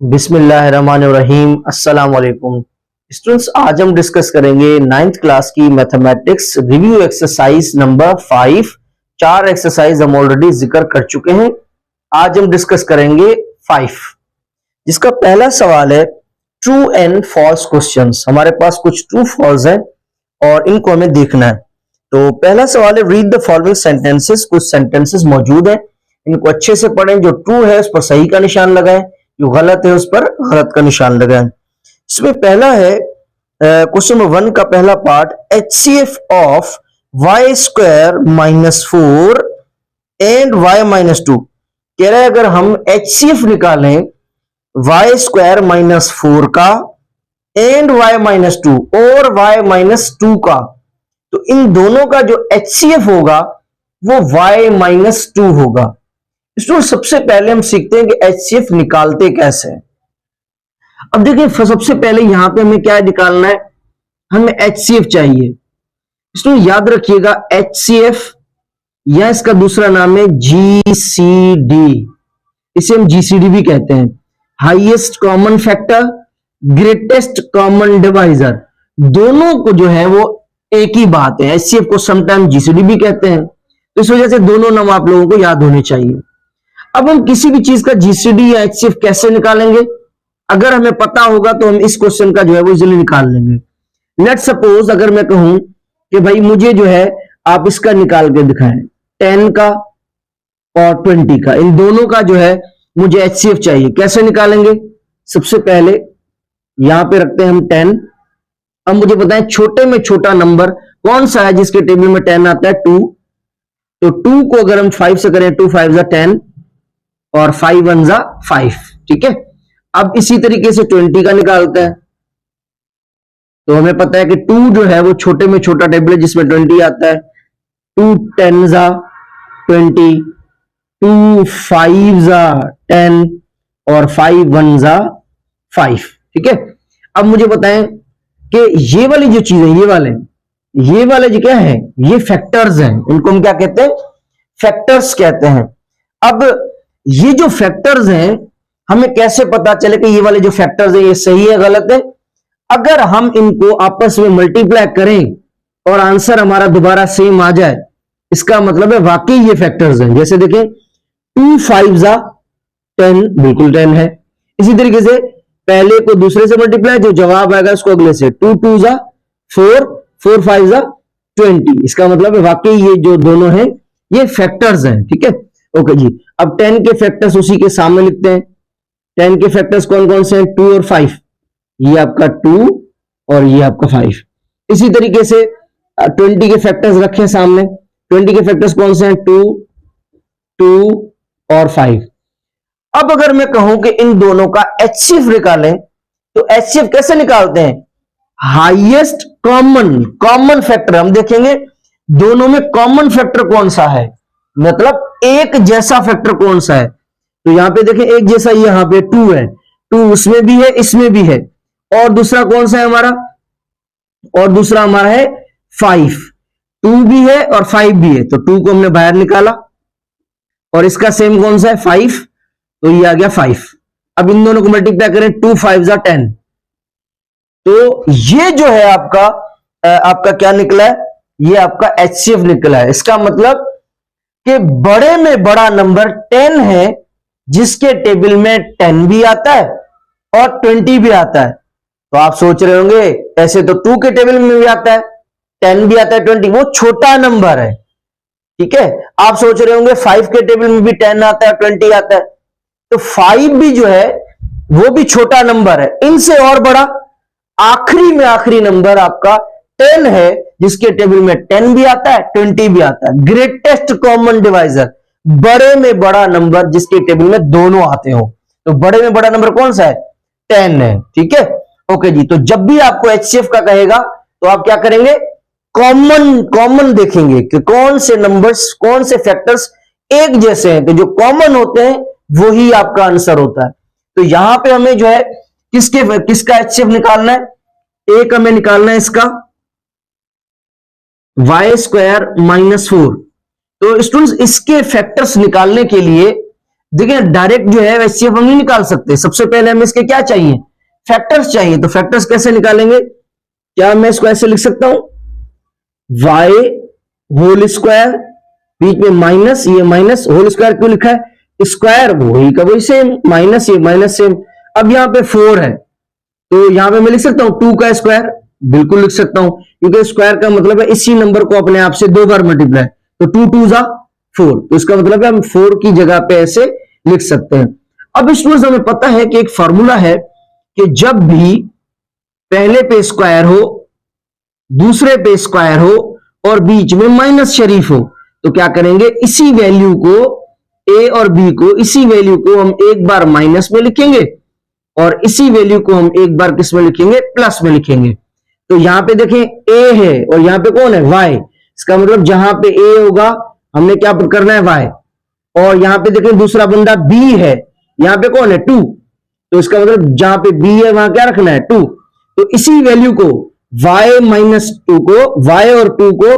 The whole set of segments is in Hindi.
बिस्मिल्लाहिर्रहमानिर्रहीम। अस्सलाम वालेकुम स्टूडेंट्स, आज हम डिस्कस करेंगे नाइन्थ क्लास की mathematics review exercise number 5। 4 exercise हम ऑलरेडी जिक्र कर चुके हैं। आज हम डिस्कस करेंगे 5, जिसका पहला सवाल है ट्रू एंड फॉल्स क्वेश्चंस। हमारे पास कुछ ट्रू फॉल्स है और इनको हमें देखना है। तो पहला सवाल है रीड द फॉलोइंग सेंटेंसेस। कुछ सेंटेंसेस मौजूद है, इनको अच्छे से पढ़ें। जो ट्रू है उस पर सही का निशान लगाएं, जो गलत है उस पर गलत का निशान लगाएं। इसमें पहला है क्वेश्चन नंबर 1 का पहला part, HCF of y square minus 4 and y minus 2। कह रहा है अगर हम HCF निकालें y स्क्वायर माइनस 4 का एंड y माइनस 2 और y माइनस 2 का, तो इन दोनों का जो HCF होगा वो y माइनस 2 होगा। इसमें सबसे पहले हम सीखते हैं कि HCF निकालते कैसे हैं। अब देखिए, सबसे पहले यहां पे हमें क्या निकालना है, हमें HCF चाहिए। इसमें याद रखिएगा HCF या इसका दूसरा नाम है GCD। इसे हम GCD भी कहते हैं, highest common factor, greatest common divisor. दोनों को जो है वो एक ही बात है। HCF को समटाइम GCD भी कहते हैं, तो इस वजह से दोनों नाम आप लोगों को याद होने चाहिए। अब हम किसी भी चीज का GCD या HCF कैसे निकालेंगे, अगर हमें पता होगा तो हम इस क्वेश्चन का जो है वो इजीली निकाल लेंगे। लेट सपोज अगर मैं कहूं कि भाई मुझे जो है आप इसका निकाल के दिखाएं, 10 का और 20 का, इन दोनों का जो है मुझे HCF चाहिए। कैसे निकालेंगे, सबसे पहले यहां पे रखते हैं हम 10। अब मुझे बताएं छोटे में छोटा नंबर कौन सा है जिसके टेबल में 10 आता है, 2। तो 2 को अगर हम 5 से करें, 2 5 जा 10 और 5 1 जा 5, ठीक है। अब इसी तरीके से 20 का निकालते हैं, तो हमें पता है कि 2 जो है वो छोटे में छोटा टेबल है जिसमें 20 आता है। 2 10 जा 20, 2 5 जा 10 और 5 1 जा 5, ठीक है। अब मुझे बताएं कि ये वाली जो चीज है, ये वाले जो क्या है, ये फैक्टर्स हैं। इनको हम क्या कहते हैं, फैक्टर्स कहते हैं। अब ये जो फैक्टर्स हैं, हमें कैसे पता चले कि ये वाले जो फैक्टर्स हैं ये सही है गलत है। अगर हम इनको आपस में मल्टीप्लाई करें और आंसर हमारा दोबारा सेम आ जाए, इसका मतलब है वाकई ये फैक्टर्स हैं। जैसे देखें 2 5 जा 10, बिल्कुल 10 है। इसी तरीके से पहले को दूसरे से मल्टीप्लाई, जो जवाब आएगा उसको अगले से। 2 2 जा 4, 4 5 जा 20, इसका मतलब है वाकई ये जो दोनों हैं ये फैक्टर्स हैं, ठीक है। ओके जी, अब 10 के फैक्टर्स उसी के सामने लिखते हैं। 10 के फैक्टर्स कौन कौन से हैं, 2 और 5। ये आपका 2 और ये आपका 5। इसी तरीके से 20 के फैक्टर्स रखें सामने। 20 के फैक्टर्स कौन से हैं, 2 2 और 5। अब अगर मैं कहूं कि इन दोनों का HCF निकालें, तो HCF कैसे निकालते हैं, हाईएस्ट कॉमन फैक्टर। हम देखेंगे दोनों में कॉमन फैक्टर कौन सा है, मतलब एक जैसा फैक्टर कौन सा है। तो यहां पे देखें एक जैसा, यहां पे 2 है, 2 उसमें भी है इसमें भी है। और दूसरा कौन सा है हमारा, और दूसरा हमारा है 5। 2 भी है और 5 भी है, तो 2 को हमने बाहर निकाला। और इसका सेम कौन सा है, 5, तो ये आ गया 5। अब इन दोनों को मल्टीप्लाई करें, 2 5 जा 10। तो ये जो है आपका क्या निकला है, ये आपका HCF निकला है। इसका मतलब कि बड़े में बड़ा नंबर 10 है जिसके टेबल में 10 भी आता है और 20 भी आता है। तो आप सोच रहे होंगे ऐसे तो 2 के टेबल में भी आता है, 10 भी आता है, 20, वो छोटा नंबर है, ठीक है। आप सोच रहे होंगे 5 के टेबल में भी 10 आता है, 20 आता है, तो 5 भी जो है वो भी छोटा नंबर है। इनसे और बड़ा आखिरी में आखिरी नंबर आपका 10 है जिसके टेबल में 10 भी आता है, 20 भी आता है। ग्रेटेस्ट कॉमन डिवाइजर, बड़े में बड़ा नंबर जिसके टेबल में दोनों आते हो। तो बड़े में बड़ा नंबर कौन सा है, 10 है, ठीक है। ओके जी, तो जब भी आपको HCF का कहेगा तो आप क्या करेंगे, कॉमन देखेंगे कि कौन से नंबर्स, कौन से फैक्टर्स एक जैसे हैं। तो जो कॉमन होते हैं वो ही आपका आंसर होता है। तो यहां पे हमें जो है किसका HCF निकालना है, एक हमें निकालना है इसका y स्क्वायर माइनस 4। तो स्टूडेंट्स इसके फैक्टर्स निकालने के लिए देखिए डायरेक्ट जो है एचसीएफ हम नहीं निकाल सकते, सबसे पहले हमें इसके क्या चाहिए, फैक्टर्स चाहिए। तो फैक्टर्स कैसे निकालेंगे, क्या मैं इसको ऐसे लिख सकता हूं, y होल स्क्वायर, बीच में माइनस, ये माइनस, होल स्क्वायर क्यों लिखा है, स्क्वायर वही का वही सेम, माइनस ये माइनस सेम। अब यहां पे 4 है तो यहां पे मैं लिख सकता हूं 2 का स्क्वायर, बिल्कुल लिख सकता हूं, क्योंकि स्क्वायर का मतलब है इसी नंबर को अपने आप से 2 बार मल्टीप्लाई, तो 2 2 जा 4, तो इसका मतलब है हम 4 की जगह पे ऐसे लिख सकते हैं। अब स्टूडेंट्स हमें पता है कि एक फॉर्मूला है कि जब भी पहले पे स्क्वायर हो, दूसरे पे स्क्वायर हो और बीच में माइनस शरीफ हो, तो क्या करेंगे, इसी वैल्यू को ए और बी को, इसी वैल्यू को हम एक बार माइनस में लिखेंगे और इसी वैल्यू को हम एक बार किस में लिखेंगे, प्लस में लिखेंगे। तो यहां पे देखें ए है और यहां पे कौन है, वाई, इसका मतलब जहां पे ए होगा हमने क्या करना है, वाई, और यहां पे देखें दूसरा बंदा बी है, यहां पे कौन है, 2, तो इसका मतलब जहां पे बी है वहां क्या रखना है, 2। तो इसी वैल्यू को y माइनस 2 को, y और 2 को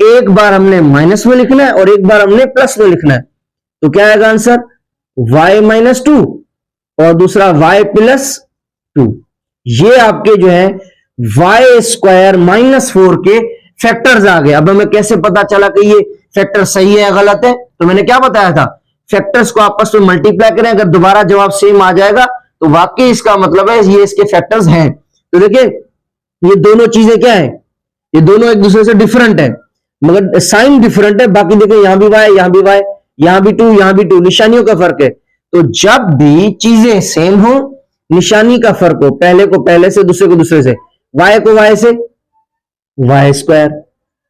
एक बार हमने माइनस में लिखना है और एक बार हमने प्लस में लिखना है। तो क्या आएगा आंसर, y माइनस 2 और दूसरा y प्लस 2। ये आपके जो है y स्क्वायर माइनस 4 के फैक्टर्स आ गए। अब हमें कैसे पता चला कि ये फैक्टर सही है या गलत है, तो मैंने क्या बताया था, फैक्टर्स को आपस में मल्टीप्लाई करें, अगर दोबारा जवाब सेम आ जाएगा तो वाकई इसका मतलब है ये इसके फैक्टर्स हैं। तो देखिए ये दोनों चीजें क्या है, ये दोनों एक दूसरे से डिफरेंट है, मगर साइन डिफरेंट है। बाकी देखिए यहां भी y, यहां भी y, यहां भी 2, यहां भी 2, निशानियों का फर्क है। तो जब भी चीजें सेम हो, निशानी का फर्क हो, पहले को पहले से, दूसरे को दूसरे से, y को y से, y square,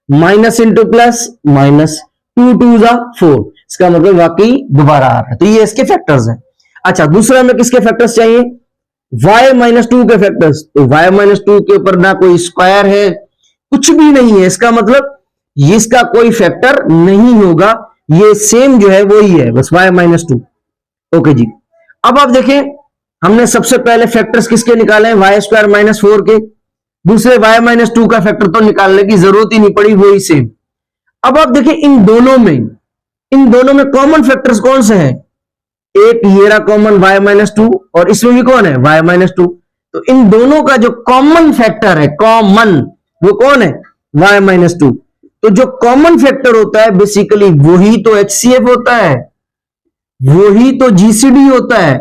minus into plus, minus, 2 2 जा 4, इसका मतलब वाकई दोबारा आ रहा है। तो ये इसके फैक्टर्स हैं। अच्छा दूसरा हमें किसके फैक्टर्स चाहिए, y माइनस 2 के फैक्टर्स। तो y माइनस 2 के ऊपर ना कोई स्क्वायर है, कुछ भी नहीं है, इसका मतलब इसका कोई फैक्टर नहीं होगा, ये सेम जो है वो ही है, बस y माइनस 2। ओके जी, अब आप देखें हमने सबसे पहले फैक्टर्स किसके निकाले हैं, y स्क्वायर माइनस 4 के, दूसरे y माइनस 2 का फैक्टर तो निकालने की जरूरत ही नहीं पड़ी, वो ही सेम। अब आप देखें इन दोनों में कॉमन फैक्टर्स कौन से हैं, एक ये रहा कॉमन y माइनस 2 और इसमें भी कौन है, y माइनस 2। तो इन दोनों का जो कॉमन फैक्टर है, कॉमन, वो कौन है, y माइनस 2। तो जो कॉमन फैक्टर होता है बेसिकली वही तो HCF होता है, वही तो GCD होता है।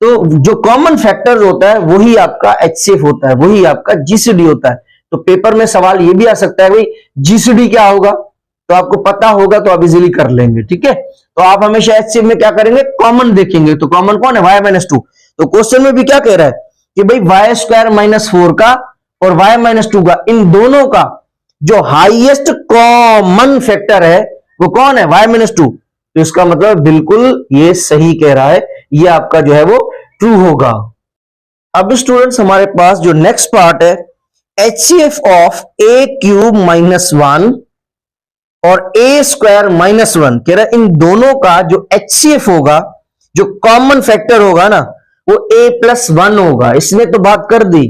तो जो कॉमन फैक्टर होता है वही आपका HCF होता है, वही आपका GCD होता है। तो पेपर में सवाल ये भी आ सकता है भाई GCD क्या होगा, तो आपको पता होगा तो आप इजीली कर लेंगे, ठीक है। तो आप हमेशा HCF में क्या करेंगे, कॉमन देखेंगे। तो कॉमन कौन है, y माइनस 2। तो क्वेश्चन में भी क्या कह रहा है कि भाई y स्क्वायर माइनस 4 का और y माइनस 2 का, इन दोनों का जो हाईएस्ट कॉमन फैक्टर है वो कौन है, y माइनस 2। तो इसका मतलब बिल्कुल ये सही कह रहा है, ये आपका जो है वो ट्रू होगा। अब स्टूडेंट्स हमारे पास जो नेक्स्ट पार्ट है, HCF of a cube minus 1 और a स्क्वायर माइनस 1, कह रहा है इन दोनों का जो HCF होगा, जो कॉमन फैक्टर होगा ना, वो a प्लस 1 होगा। इसने तो बात कर दी,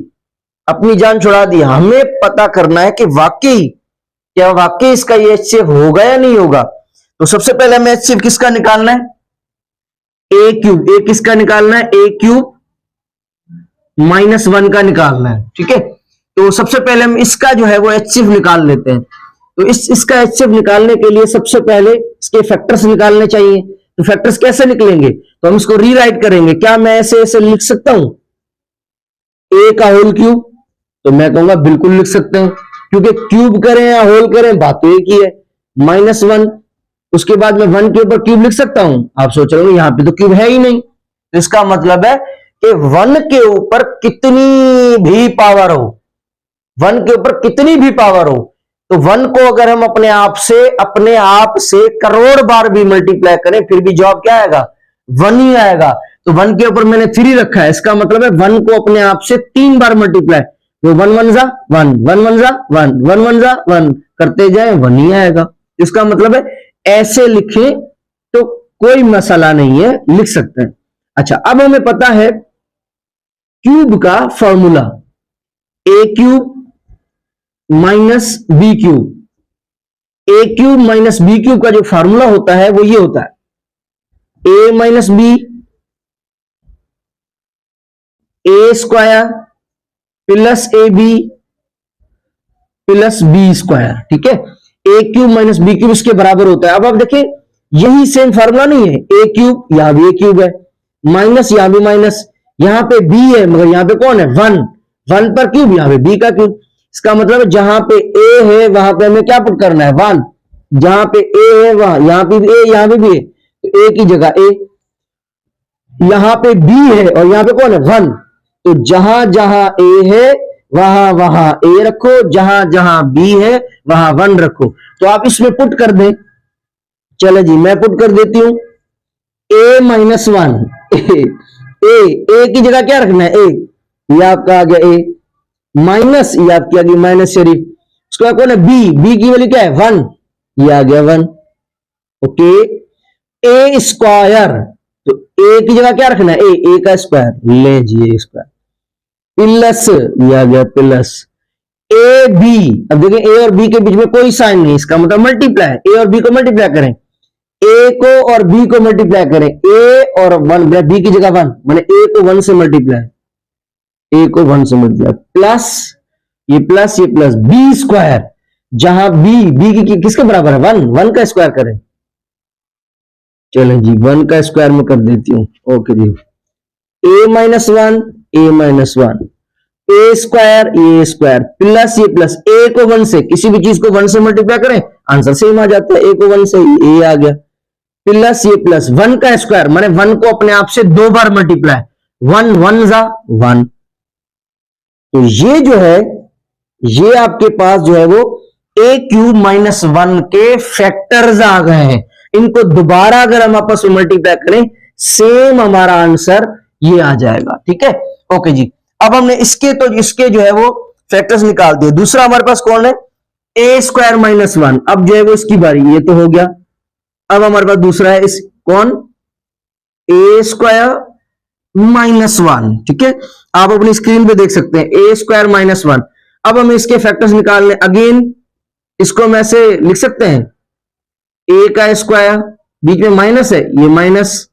अपनी जान छुड़ा दी, हमें पता करना है कि वाकई क्या वाकई इसका ये HCF होगा या नहीं होगा। तो सबसे पहले हमें HCF किसका निकालना है, a क्यूब, a किसका निकालना है, a क्यूब माइनस 1 का निकालना है, ठीक है। तो सबसे पहले हम इसका जो है वो HCF निकाल लेते हैं। तो इसका HCF निकालने के लिए सबसे पहले इसके फैक्टर्स निकालने चाहिए। तो फैक्टर्स कैसे निकलेंगे, तो हम इसको रीराइट करेंगे। क्या मैं ऐसे लिख सकता हूं, a का होल क्यूब, तो मैं कहूंगा बिल्कुल लिख सकते हैं, क्योंकि क्यूब करें या होल करें बात तो एक ही है, माइनस 1, उसके बाद मैं 1 के ऊपर क्यूब लिख सकता हूं। आप सोच रहे हो यहां पे तो क्यूब है ही नहीं, तो इसका मतलब है कि 1 के ऊपर कितनी भी पावर हो, 1 के ऊपर कितनी भी पावर हो, तो 1 को अगर हम अपने आप से करोड़ बार भी मल्टीप्लाई करें फिर भी जवाब क्या आएगा, 1 ही आएगा। तो 1 के ऊपर मैंने 3 रखा है, इसका मतलब है 1 को अपने आप से 3 बार मल्टीप्लाई, तो 1 1 जा 1, 1 1 जा 1, 1 1 जा 1 करते जाए 1 ही आएगा। इसका मतलब है ऐसे लिखें तो कोई मसला नहीं है, लिख सकते हैं। अच्छा अब हमें पता है क्यूब का formula, a cube minus B cube, a cube minus B cube का जो फॉर्मूला होता है वो ये होता है, A minus B A square plus A B plus B square, ठीक है। A cube minus B cube इसके बराबर होता है। अब आप देखिए यही सेम फार्मूला नहीं है, ए क्यूब यहां भी ए क्यूब है, माइनस यहां भी माइनस, यहां पे बी है मगर यहां पे कौन है, वन, वन पर क्यूब, यहां पे बी का क्यूब। इसका मतलब जहां पे ए है वहां पे हमें क्या पुट करना है, वन। जहां पे ए है वहां यहां पे भी ए, यहां पे भी है, तो ए की जगह ए, यहां पे बी है और यहां पे कौन है, वन। तो जहां जहां ए है वहां वहां ए रखो, जहां जहां बी है वहां वन रखो। तो आप इसमें पुट कर दें, चलो जी मैं पुट कर देती हूं, ए माइनस वन, ए की जगह क्या रखना है, ए, ये आपका आ गया ए, माइनस ये आपकी आ गई माइनस शरीफ, उसके बाद कौन है बी, बी की वैल्यू क्या है, वन, ये आ गया वन। ओके, ए स्क्वायर, तो ए की जगह क्या रखना है, ए का स्क्वायर, ले जी ए स्क्वायर, प्लस ये आ गया प्लस ए बी। अब देखें ए और बी के बीच में कोई साइन नहीं, इसका मतलब मल्टीप्लाई, ए और बी को मल्टीप्लाई करें, ए को और बी को मल्टीप्लाई करें, ए और वन, बी की जगह वन, मैंने ए को वन से मल्टीप्लाई, ए को वन से मल्टीप्लाई, प्लस ये प्लस बी स्क्वायर, जहां बी की किसके बराबर है, वन, वन का स्क्वायर करें, चलो जी वन का स्क्वायर में कर देती हूं। ओके जी, ए माइनस वन, ए माइनस वन, ए स्क्वायर, ए स्क्वायर, प्लस ये प्लस, ए को वन से, किसी भी चीज को वन से मल्टीप्लाई करें आंसर सेम आ जाता है, ए को वन से, ए आ गया, प्लस ये प्लस वन का स्क्वायर, मैंने वन को अपने आप से दो बार मल्टीप्लाई, वन वन जा वन। तो ये जो है, ये आपके पास जो है वो ए क्यूब माइनस वन के फैक्टर्स आ गए हैं। इनको दोबारा अगर हम आपस में मल्टीप्लाई करें सेम हमारा आंसर ये आ जाएगा, ठीक है। ओके जी, अब हमने इसके जो है वो फैक्टर्स निकाल दिए। दूसरा हमारे पास कौन है, ए स्क्वायर माइनस वन, अब जो है वो इसकी बारी, ये तो हो गया। अब हमारे पास दूसरा है इस कौन, ए स्क्वायर माइनस वन, ठीक है, आप अपनी स्क्रीन पे देख सकते हैं, ए स्क्वायर माइनस वन। अब हमें इसके फैक्टर्स निकालने, अगेन इसको हम ऐसे लिख सकते हैं, ए का स्क्वायर, बीच में माइनस है, ये माइनस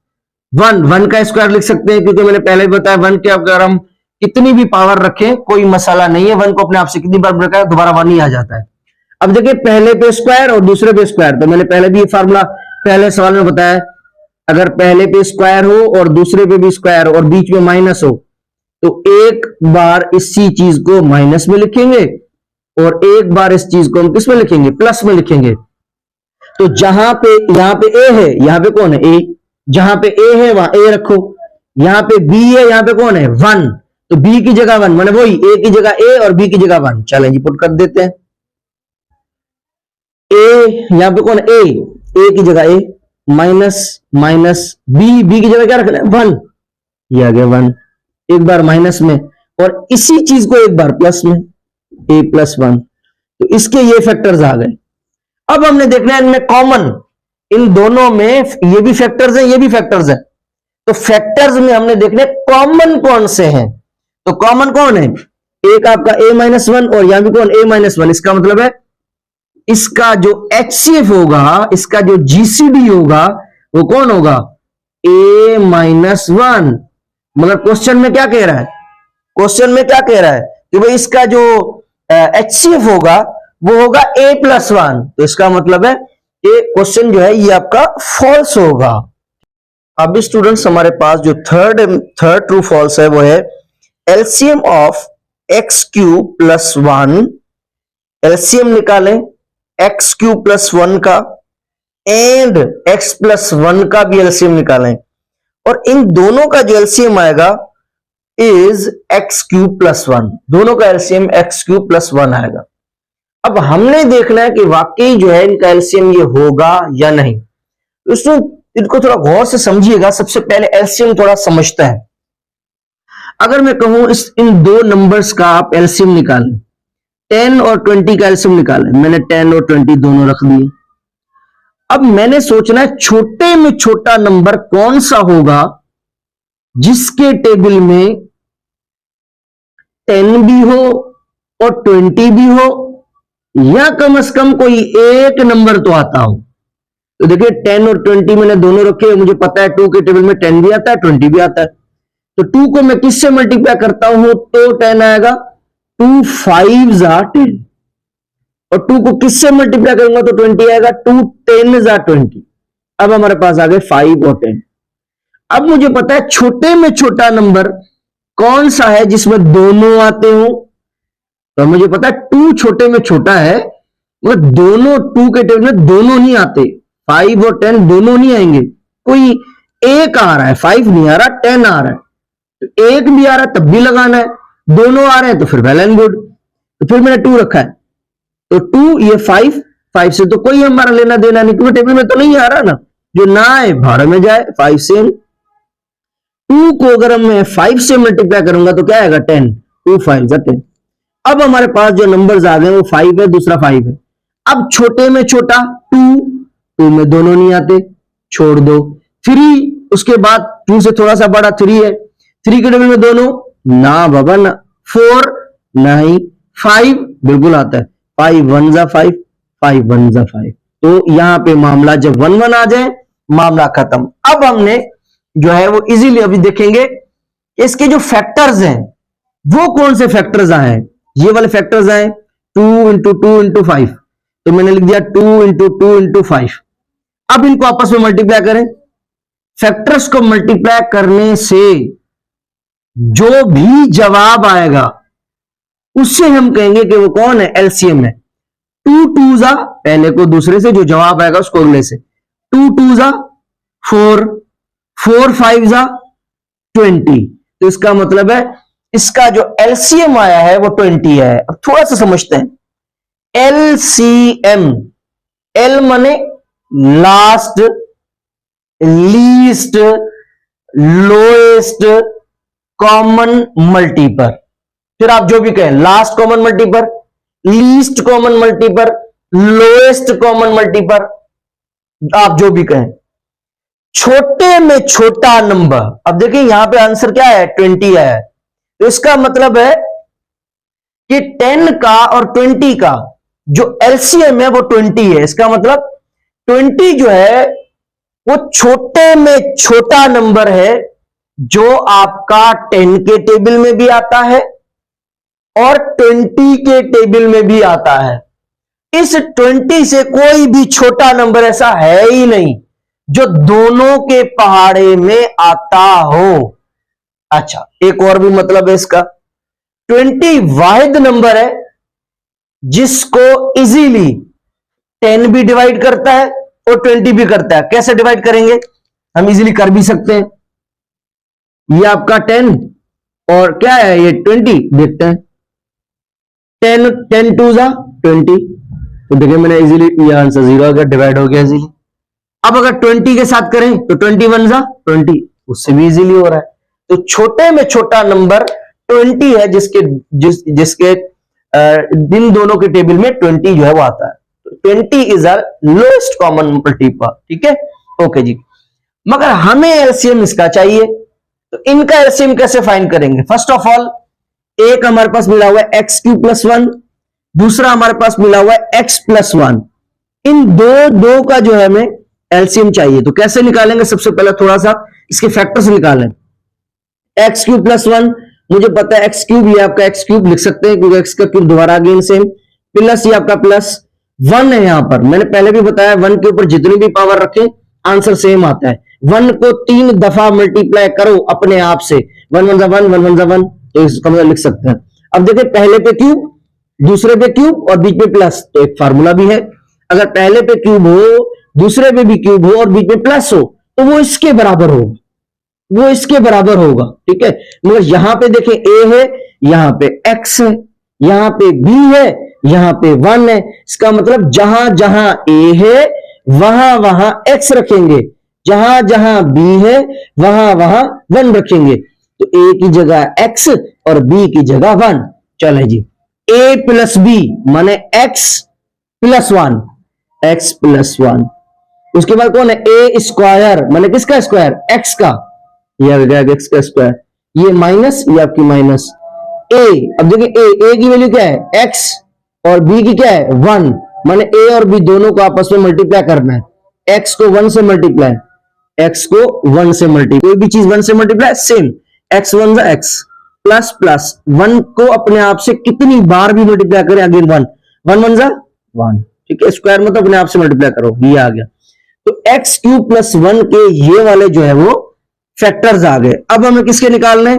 वन, वन का स्क्वायर लिख सकते हैं, क्योंकि मैंने पहले भी बताया वन के अगर हम कितनी भी पावर रखें कोई मसाला नहीं है, वन को अपने आप से कितनी बार रखा है दोबारा वन ही आ जाता है। अब देखिए पहले पे स्क्वायर और दूसरे पे स्क्वायर, तो मैंने पहले भी ये फार्मूला पहले सवाल में बताया, अगर पहले पे स्क्वायर हो और दूसरे पे भी स्क्वायर हो और बीच में माइनस हो, तो एक बार इसी चीज को माइनस में लिखेंगे और एक बार इस चीज को हम किस में लिखेंगे, प्लस में लिखेंगे। तो जहां पे यहां पे ए है, यहां पे कौन है, ए, जहां पे ए है वहां ए रखो, यहां पे बी है, यहां पे कौन है, वन, तो बी की जगह वन, मैंने वही ए की जगह ए और बी की जगह वन, चलें जी पुट कर देते हैं। ए यहां पे कौन है, ए की जगह ए, माइनस माइनस बी की जगह क्या रखना है, वन, ये आ गया वन, एक बार माइनस में और इसी चीज को एक बार प्लस में, ए प्लस वन। तो इसके ये फैक्टर्स आ गए। अब हमने देखना है इनमें कॉमन, इन दोनों में ये भी फैक्टर्स हैं, ये भी फैक्टर्स हैं, तो फैक्टर्स में हमने देखने कॉमन कौन से हैं। तो कॉमन कौन है, एक आपका ए माइनस वन और यहां भी कौन, ए माइनस वन, इसका मतलब है इसका जो HCF होगा, इसका जो GCD होगा वो कौन होगा, ए माइनस वन। मगर क्वेश्चन में क्या कह रहा है, क्वेश्चन में क्या कह रहा है कि भाई इसका जो HCF होगा वो होगा ए प्लस वन, तो इसका मतलब है कि क्वेश्चन जो है ये आपका फॉल्स होगा। अब स्टूडेंट्स हमारे पास जो थर्ड ट्रू फॉल्स है वो है LCM of x cube plus one, LCM निकालें एक्स क्यूब प्लस वन का एंड एक्स प्लस वन का भी एलसीएम निकालें, और इन दोनों का जो एलसीएम आएगा is x cube plus one, दोनों का LCM x cube plus one आएगा। अब हमने देखना है कि वाकई जो है इनका एलसीएम ये होगा या नहीं। दोस्तों इनको थोड़ा गौर से समझिएगा। सबसे पहले एलसीएम थोड़ा समझता है। अगर मैं कहूं इन दो नंबर्स का आप एलसीएम निकालें, 10 और 20 का एलसीएम निकालें, मैंने 10 और 20 दोनों रख दिए। अब मैंने सोचना है छोटे में छोटा नंबर कौन सा होगा जिसके टेबल में 10 भी हो और 20 भी हो, या कम से कम कोई एक नंबर तो आता हो। तो देखिए 10 और 20 मैंने दोनों रखे, मुझे पता है 2 के टेबल में 10 भी आता है 20 भी आता है, तो 2 को मैं किससे मल्टीप्लाई करता हूं तो 10 आएगा, 2 5 10, और 2 को किससे मल्टीप्लाई करूंगा तो 20 आएगा, 2 10 20। अब हमारे पास आ गए 5 और 10। अब मुझे पता है छोटे में छोटा नंबर कौन सा है जिसमें दोनों आते हो, तो मुझे पता है 2 छोटे में छोटा है, मगर दोनों 2 के टेबल में दोनों नहीं आते, 5 और 10 दोनों नहीं आएंगे, कोई एक आ रहा है, 5 नहीं आ रहा 10 आ रहा है, तो एक भी आ रहा है तब भी लगाना है, दोनों आ रहे हैं तो फिर वेल एंड गुड। तो फिर मैंने 2 रखा है, तो 2 ये 5 से तो कोई हमारा लेना देना नहीं, क्योंकि टेबल में तो नहीं आ रहा ना, जो ना आए भाड़ में जाए, 5 से 2 को अगर मैं 5 से मल्टीप्लाई करूंगा तो क्या आएगा 10, 2 5 10। अब हमारे पास जो नंबर्स आ गए वो 5 है, दूसरा 5 है। अब छोटे में छोटा 2 में दोनों नहीं आते, छोड़ दो। 3, उसके बाद 2 से थोड़ा सा बड़ा 3 है, 3 के टेबल में दोनों ना बाबा ना, 4 नहीं, 5 बिल्कुल आता है, 5 1 जा 5, 5 1 जा 5। तो यहां पे मामला जब 1 1 आ जाए मामला खत्म। अब हमने जो है वो इजीली अभी देखेंगे इसके जो फैक्टर्स हैं वो कौन से फैक्टर्स आए, ये वाले फैक्टर्स आए 2 इंटू 2 इंटू 5, तो मैंने लिख दिया 2 इंटू 2 इंटू 5। अब इनको आपस में मल्टीप्लाई करें, फैक्टर्स को मल्टीप्लाई करने से जो भी जवाब आएगा उससे हम कहेंगे कि वो कौन है, एलसीएम है। 2 2 जा, पहले को दूसरे से, जो जवाब आएगा उसको अगले से, 2 2 जा 4, 4 5 जा 20, तो इसका मतलब है इसका जो एलसीएम आया है वो 20 है। अब थोड़ा सा समझते हैं, एलसीएम, एल माने last, least, lowest common multiple, फिर आप जो भी कहें last common multiple, least common multiple, lowest common multiple, आप जो भी कहें। छोटे में छोटा नंबर, अब देखिए यहां पे आंसर क्या है 20 है, तो इसका मतलब है कि 10 का और 20 का जो एलसीएम है वो 20 है। इसका मतलब 20 जो है वो छोटे में छोटा नंबर है जो आपका 10 के टेबल में भी आता है और 20 के टेबल में भी आता है। इस 20 से कोई भी छोटा नंबर ऐसा है ही नहीं जो दोनों के पहाड़े में आता हो। अच्छा, एक और भी मतलब है इसका, 20 वाहिद नंबर है जिसको इजीली 10 भी डिवाइड करता है और 20 भी करता है। कैसे डिवाइड करेंगे, हम इजीली कर भी सकते हैं, ये आपका 10 और क्या है ये 20, देखते हैं 10 2 जा 20, तो देखिए मैंने इजीली, ये आंसर 0 अगर डिवाइड हो गया इजीली। अब अगर 20 के साथ करें तो 21 जा 20, उससे भी इजीली हो रहा है। तो छोटे में छोटा नंबर 20 है जिसके इन दोनों के टेबल में 20 जो है वो आता है। 20 is a lowest common multiple, ठीक है, ओके जी। मगर हमें एलसीएम इसका चाहिए, तो इनका एलसीएम कैसे फाइंड करेंगे। फर्स्ट ऑफ ऑल, एक हमारे पास मिला हुआ है x क्यूब प्लस 1, दूसरा हमारे पास मिला हुआ है x प्लस 1, इन दो का जो है हमें एलसीएम चाहिए। तो कैसे निकालेंगे, सबसे पहले थोड़ा सा इसके फैक्टर से निकालें। एक्स क्यूब प्लस 1, मुझे पता है एक्स क्यूब, ये आपका एक्स क्यूब लिख सकते हैं क्योंकि एक्स का क्यूब दोबारा अगेन सेम, प्लस ये आपका प्लस 1 है। यहां पर मैंने पहले भी बताया 1 के ऊपर जितनी भी पावर रखें आंसर सेम आता है। 1 को 3 दफा मल्टीप्लाई करो अपने आप से, 1 1 1 1 1 1, तो इसका मतलब लिख सकते हैं। अब देखिए पहले पे क्यूब, दूसरे पे क्यूब और बीच में प्लस, तो एक फार्मूला भी है, अगर पहले पे क्यूब हो, दूसरे पे भी क्यूब हो और बीच में प्लस हो तो वो इसके बराबर होगा, वो इसके बराबर होगा, ठीक है। मगर यहां पे देखें a है, यहां पे x है, यहां पे b है, यहां पे 1 है। इसका मतलब जहां जहां a है वहां वहां x रखेंगे, जहां जहां b है वहां वहां 1 रखेंगे। तो a की जगह x और b की जगह 1। चले जी, a प्लस b माने x प्लस 1, x प्लस 1। उसके बाद कौन है a स्क्वायर, माने किसका स्क्वायर, x का, ये आ गया x का स्क्वायर, ये माइनस, ये आपकी माइनस a। अब देखिए a की वैल्यू क्या है x और b की क्या है 1, माने a और b दोनों को आपस में मल्टीप्लाई करना है। एक्स को 1 से मल्टीप्लाई, एक्स को 1 से मल्टीप्लाई, कोई भी चीज 1 से मल्टीप्लाई सेम, एक्स 1 जा एक्स, प्लस प्लस 1 को अपने आप से कितनी बार भी मल्टीप्लाई करें, अगेन 1, 1 1 जा 1, ठीक है, स्क्वायर मतलब अपने आप से मल्टीप्लाई करो, ये आ गया। तो एक्स क्यूब प्लस 1 के ये वाले जो है वो फैक्टर्स आ गए। अब हमें किसके निकालने,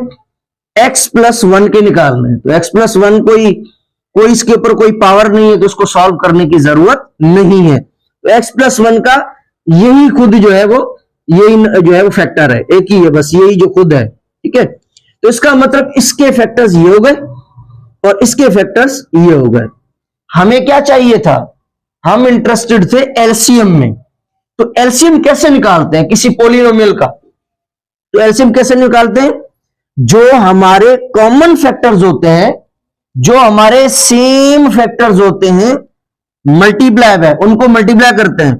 एक्स प्लस 1 के निकालने हैं। तो एक्स प्लस 1 कोई इसके ऊपर कोई पावर नहीं है तो उसको सॉल्व करने की जरूरत नहीं है। तो एक्स प्लस 1 का यही खुद जो है वो, यही जो है वो फैक्टर है, एक ही है बस, यही जो खुद है, ठीक है। तो इसका मतलब इसके फैक्टर्स ये हो गए और इसके फैक्टर्स ये हो गए। हमें क्या चाहिए था, हम इंटरेस्टेड थे एलसीएम में। तो एलसीएम कैसे निकालते हैं किसी पॉलिनोमियल का, तो एलसीएम कैसे निकालते हैं, जो हमारे कॉमन फैक्टर्स होते हैं, जो हमारे सेम फैक्टर्स होते हैं, मल्टीप्लाई है, उनको मल्टीप्लाई करते हैं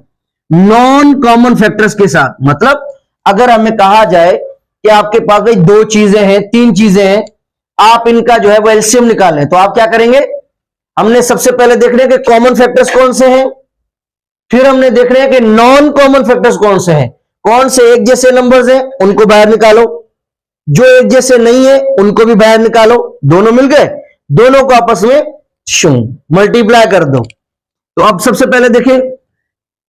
नॉन कॉमन फैक्टर्स के साथ। मतलब अगर हमें कहा जाए कि आपके पास भाई 2 चीजें हैं, 3 चीजें हैं, आप इनका जो है वो एलसीएम निकालें, तो आप क्या करेंगे, हमने सबसे पहले देख रहे हैं कि कॉमन फैक्टर्स कौन से हैं, फिर हमने देख रहे हैं कि नॉन कॉमन फैक्टर्स कौन से हैं, कौन से एक जैसे नंबर्स हैं उनको बाहर निकालो, जो एक जैसे नहीं है उनको भी बाहर निकालो, दोनों मिल गए, दोनों को आपस में शूं मल्टीप्लाई कर दो। तो अब सबसे पहले देखें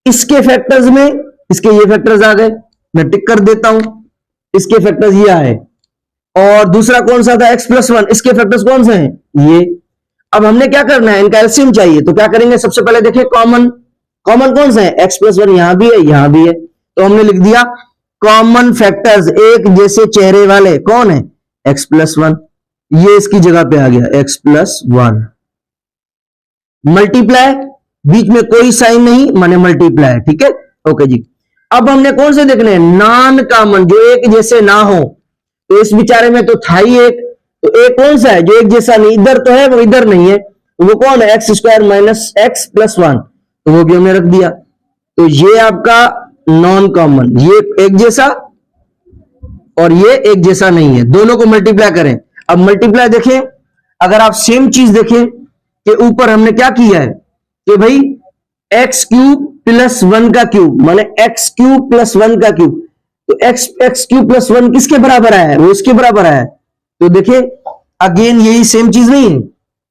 इसके फैक्टर्स में, इसके ये फैक्टर्स आ गए, मैं टिक कर देता हूं, इसके फैक्टर्स ये आए। और दूसरा कौन सा था, एक्स प्लस 1, इसके फैक्टर्स कौन से हैं, ये। अब हमने क्या करना है, इनका एलसीएम चाहिए, तो क्या करेंगे, सबसे पहले देखें कॉमन कौन सा है, एक्स प्लस 1 यहां भी है, यहां भी है, तो हमने लिख दिया कॉमन फैक्टर्स एक जैसे चेहरे वाले कौन है, एक्स प्लस 1, ये इसकी जगह पे आ गया एक्स प्लस 1। मल्टीप्लाई, बीच में कोई साइन नहीं, माने मल्टीप्लाई, ठीक है, ओके जी। अब हमने कौन से देखने हैं, नॉन कॉमन, जो एक जैसे ना हो। तो इस बेचारे में तो था ही एक, तो एक कौन सा है जो एक जैसा नहीं, इधर तो है वो इधर नहीं है, तो वो कौन है, X square minus x plus 1, तो वो भी हमने रख दिया। तो ये आपका नॉन कॉमन, ये एक जैसा और ये एक जैसा नहीं है, दोनों को मल्टीप्लाई करें। अब मल्टीप्लाई देखें, अगर आप सेम चीज देखें कि ऊपर हमने क्या किया है कि भाई एक्स क्यूब प्लस 1 का क्यूब, माने एक्स क्यूब प्लस 1 का क्यूब, तो एक्स क्यूब प्लस 1 किसके बराबर आया है, वो इसके बराबर आया है। तो देखिए अगेन यही सेम चीज नहीं है,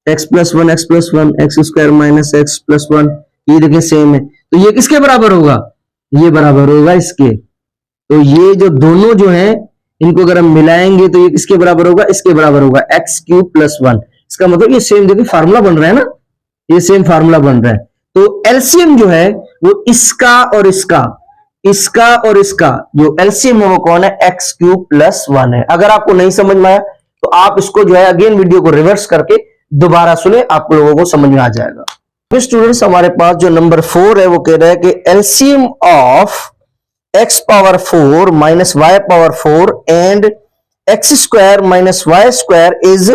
x plus 1 x square minus x plus 1, ये देखिए सेम है, तो ये किसके बराबर होगा, ये बराबर होगा इसके। तो ये जो दोनों जो है इनको अगर हम मिलाएंगे तो ये किसके बराबर होगा, इसके बराबर होगा, एक्स क्यूब प्लस 1। इसका मतलब ये सेम, देखिए फार्मूला बन रहा है ना, ये सेम फार्मूला बन रहा है। तो एलसीएम जो है वो इसका और इसका और इसका जो एलसीएम है वो कौन है, एक्स क्यूब प्लस 1 है। अगर आपको नहीं समझ में आया तो आप इसको जो है अगेन वीडियो को रिवर्स करके दोबारा सुने, आप लोगों को समझ में आ जाएगा। तो स्टूडेंट्स हमारे पास जो नंबर 4 है वो कह रहा है कि LCM of x power 4 minus y power 4 and x square minus Y square is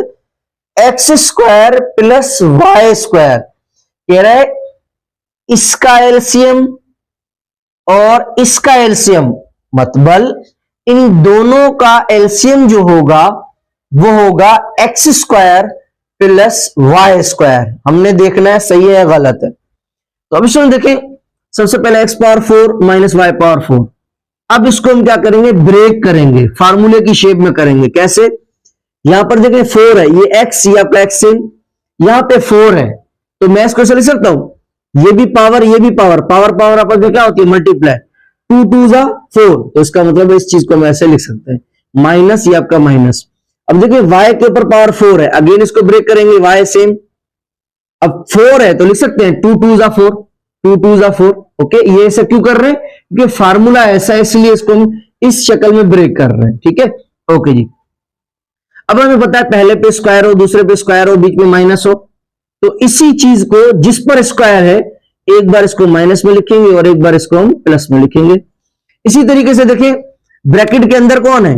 x square plus Y square. कह रहा है इसका एलसीएम और इसका एलसीएम, मतलब इन दोनों का एलसीएम जो होगा वो होगा X square plus Y square. हमने देखना है सही है या गलत है। तो अब इसमें देखें, सबसे पहले X power 4 minus Y power 4, अब इसको हम क्या करेंगे, ब्रेक करेंगे, फार्मूले की शेप में करेंगे। कैसे, यहां पर देखें 4 है, ये एक्स, ये आपका एक्स सेम, यहां पे 4 है, तो मैं इसको ऐसे लिख सकता हूं, ये भी पावर ये भी पावर, पावर आपस में क्या होती है, मल्टीप्लाई, 2 2 जा 4, तो इसका मतलब इस चीज को हम ऐसे लिख सकते हैं, माइनस ये आपका माइनस। अब देखिए y के ऊपर पावर 4 है, अगेन इसको ब्रेक करेंगे, y सेम, अब 4 है तो लिख सकते हैं 2 2 जा 4, 2 2 जा 4, ओके। ये ऐसा क्यों कर रहे हैं, क्योंकि फार्मूला ऐसा है इसलिए इसको हम इस शक्ल में ब्रेक कर रहे हैं, ठीक है, ओके जी। अब हमें पता है पहले पे स्क्वायर हो, दूसरे पे स्क्वायर हो, बीच में माइनस हो, तो इसी चीज को जिस पर स्क्वायर है एक बार इसको माइनस में लिखेंगे और एक बार इसको हम प्लस में लिखेंगे। इसी तरीके से देखिए ब्रैकेट के अंदर कौन है,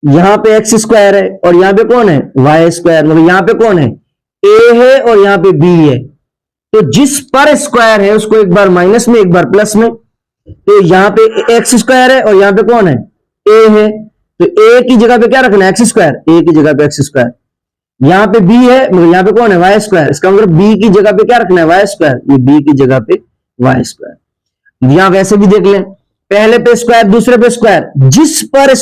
यहां पे एक्स स्क्वायर है और यहां पे कौन है, वाई स्क्वायर, मतलब यहां पे कौन है, ए है और यहां पे बी है। तो जिस पर स्क्वायर है उसको एक बार माइनस में एक बार प्लस में, तो यहां पे एक्स स्क्वायर है और यहां पे कौन है, ए है, तो ए की जगह पे क्या रखना है, एक्स स्क्वायर, ए की जगह पे एक्स स्क्वायर। यहां पे बी है मगर यहां पे कौन है, वाई स्क्वायर, इसका मतलब बी की जगह पे क्या रखना है, वाई स्क्वायर, ये बी की जगह पे वाई स्क्वायर। यहां वैसे भी देख लें, पहले पे स्क्वायर दूसरे पे स्क्वायर, जिस पर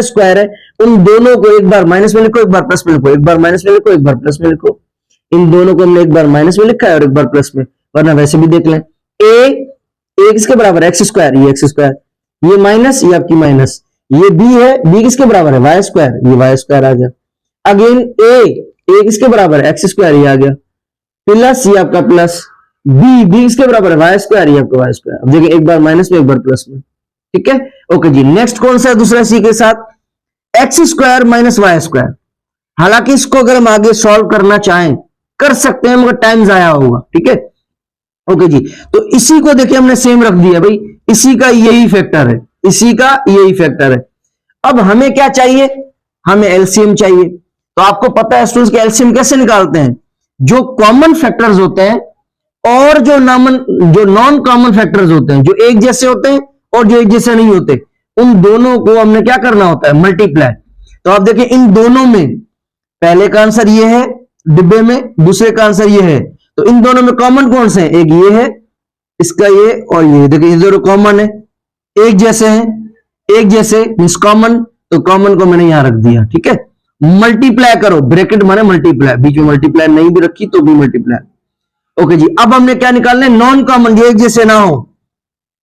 स्क्वायर है उन दोनों को एक बार माइनस में लिखो, एक बार प्लस में लिखो, एक बार माइनस में लिखो, एक बार प्लस में लिखो। इन दोनों को हमने एक बार माइनस में लिखा है और एक बार प्लस में, वरना वैसे भी देख लें। ए किसके बराबर है? एक्स स्क्वायर, ये एक्स स्क्वायर, ये माइनस, ये आपकी माइनस, ये बी है, बी किसके बराबर है? वाई स्क्वायर, ये वाई स्क्वायर आ गया। अगेन ए किसके बराबर है? एक्स स्क्वायर, ये आ गया, प्लस ये आपका प्लस, बी किसके बराबर है? वाई स्क्वायर, ये आपका वाई स्क्वायर। अब देखिए एक बार माइनस में एक बार प्लस में, ठीक है। ओके जी, नेक्स्ट कौन सा है दूसरा सी के साथ? X square minus Y square. हालांकि इसको अगर हम आगे सॉल्व करना चाहें कर सकते हैं, मगर टाइम जाया होगा, ठीक है। ओके जी, तो इसी को देखिए हमने सेम रख दिया भाई, इसी का यही फैक्टर है, इसी का यही फैक्टर है। अब हमें क्या चाहिए? हमें एलसीएम चाहिए। तो आपको पता है स्टूडेंट्स के एलसीएम कैसे निकालते हैं? जो कॉमन फैक्टर्स होते हैं और जो नॉन कॉमन फैक्टर्स होते हैं, जो एक जैसे होते हैं और जो एक जैसे नहीं होते, उन दोनों को हमने क्या करना होता है? मल्टीप्लाई। तो आप देखिए इन दोनों में पहले का आंसर ये है डिब्बे में, दूसरे का आंसर ये है, तो इन दोनों में कॉमन कौन से हैं? एक ये है, इसका ये और ये, देखिए ये दोनों कॉमन है, एक जैसे हैं, एक जैसे मींस कॉमन, तो कॉमन को मैंने यहां रख दिया, ठीक है। मल्टीप्लाई करो, ब्रैकेट माने मल्टीप्लाई, बीच में मल्टीप्लाई नहीं भी रखी तो भी मल्टीप्लाई। ओके जी, अब हमने क्या निकालना है? नॉन कॉमन, जो एक जैसे ना हो,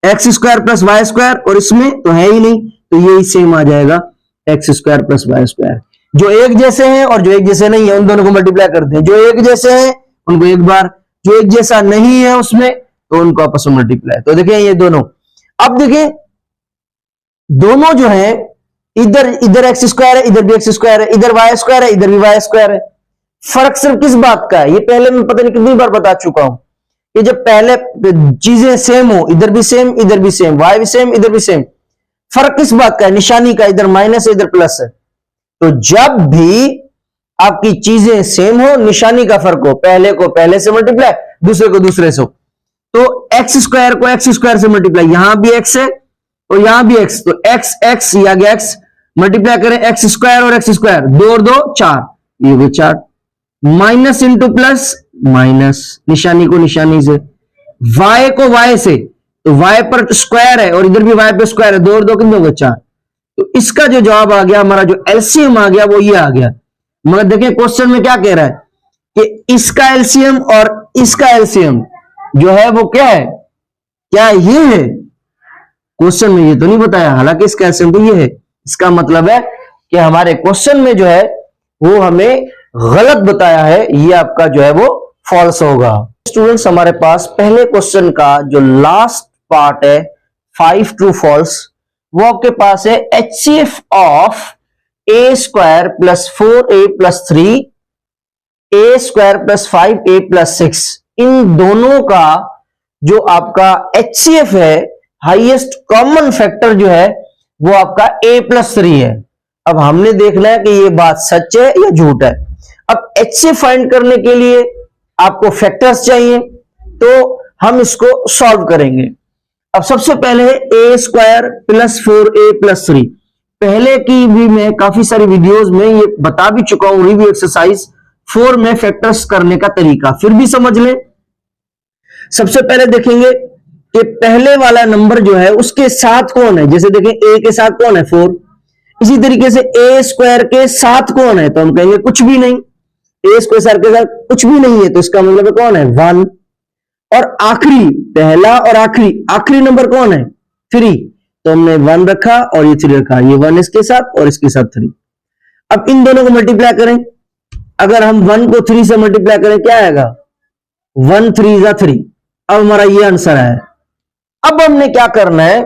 X square plus Y square, और इसमें तो है ही नहीं, तो यही सेम आ जाएगा, X square plus Y square. जो एक जैसे हैं और जो एक जैसे नहीं है उन दोनों को मल्टीप्लाई करते हैं, जो एक जैसे हैं उनको एक बार, जो एक जैसा नहीं है उसमें तो उनको आपस में मल्टीप्लाई। तो देखिए ये दोनों, अब देखिए दोनों जो है, इधर एक्स स्क्वायर है, इधर भी एक्स स्क्वायर है, इधर वाई स्क्वायर है, इधर भी वाई स्क्वायर है। फर्क सिर्फ किस बात का है? ये पहले मैं पता नहीं कितनी बार बता चुका हूं कि जब पहले चीजें सेम हो, इधर भी सेम इधर भी सेम, वाई भी सेम इधर भी सेम, फर्क किस बात का है? निशानी का, इधर माइनस है इधर प्लस है। तो जब भी आपकी चीजें सेम हो, निशानी का फर्क हो, पहले को पहले से मल्टीप्लाई, दूसरे को दूसरे से, तो एक्स स्क्वायर को एक्स स्क्वायर से मल्टीप्लाई, यहां भी एक्स है और यहां भी एक्स, तो एक्स एक्स आ गया एक्स, मल्टीप्लाई करें एक्स स्क्वायर और एक्स स्क्वायर, 2 और 2 4, ये भी 4, माइनस इंटू प्लस माइनस, निशानी को निशानी से, वाई को वाई से, तो वाई पर स्क्वायर है और इधर भी वाई पे स्क्वायर है, 2 और 2 कितने हो गए? 4। तो इसका जो जवाब आ गया, हमारा जो एलसीएम आ गया वो ये आ गया। मगर देखिए क्वेश्चन में क्या कह रहा है कि इसका एलसीएम और इसका एलसीएम जो है वो क्या है? क्या ये है? क्वेश्चन में ये तो नहीं बताया, हालांकि इसका एलसीएम तो ये है। इसका मतलब है कि हमारे क्वेश्चन में जो है वो हमें गलत बताया है, ये आपका जो है वो फॉल्स होगा। स्टूडेंट्स, हमारे पास पहले क्वेश्चन का जो लास्ट पार्ट है 5 ट्रू फॉल्स, वो आपके पास है HCF of a square plus 4a plus 3 a square plus 5a plus 6, इन दोनों का जो आपका HCF है, हाईएस्ट कॉमन फैक्टर जो है वो आपका a प्लस 3 है। अब हमने देखना है कि ये बात सच है या झूठ है। अब HCF फाइंड करने के लिए आपको फैक्टर्स चाहिए, तो हम इसको सॉल्व करेंगे। अब सबसे पहले है a square plus 4a plus 3। पहले की भी मैं काफी सारी वीडियोस में ये बता भी चुका हूं, रिव्यू एक्सरसाइज 4 में फैक्टर्स करने का तरीका, फिर भी समझ लें। सबसे पहले देखेंगे कि पहले वाला नंबर जो है उसके साथ कौन है। जैसे देखें a के साथ कौन है? 4। इसी तरीके से a स्क्वायर के साथ कौन है? तो हम कहेंगे कुछ भी नहीं। a स्क्वायर के साथ कुछ भी नहीं है, तो इसका मतलब कौन है? 1। और आखिरी, पहला और आखिरी नंबर कौन है? 3। तो हमने 1 रखा और ये 3 रखा, ये 1 इसके साथ और इसके साथ 3। अब इन दोनों को मल्टीप्लाई करें, अगर हम 1 को 3 से मल्टीप्लाई करें क्या आएगा? 1 3 जा 3। अब हमारा ये आंसर है। अब हमने क्या करना है,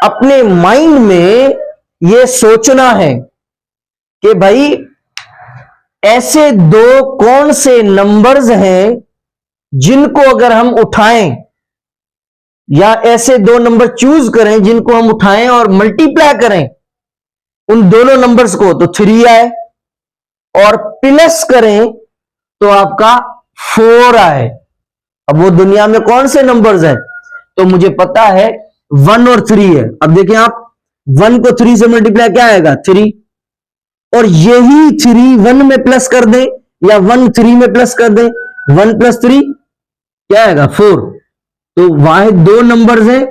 अपने माइंड में ये सोचना है कि भाई ऐसे दो कौन से नंबर्स हैं जिनको अगर हम उठाएं, या ऐसे दो नंबर चूज करें जिनको हम उठाएं और मल्टीप्लाई करें उन दोनों नंबर्स को, तो 3 आए, और प्लस करें तो आपका 4 आए। अब वो दुनिया में कौन से नंबर्स हैं? तो मुझे पता है 1 और 3 है। अब देखें आप, 1 को 3 से मल्टीप्लाई क्या आएगा? 3। और यही 3 1 में प्लस कर दें या 1 3 में प्लस कर दें, 1 प्लस 3 क्या आएगा? 4। तो वहां दो नंबर्स हैं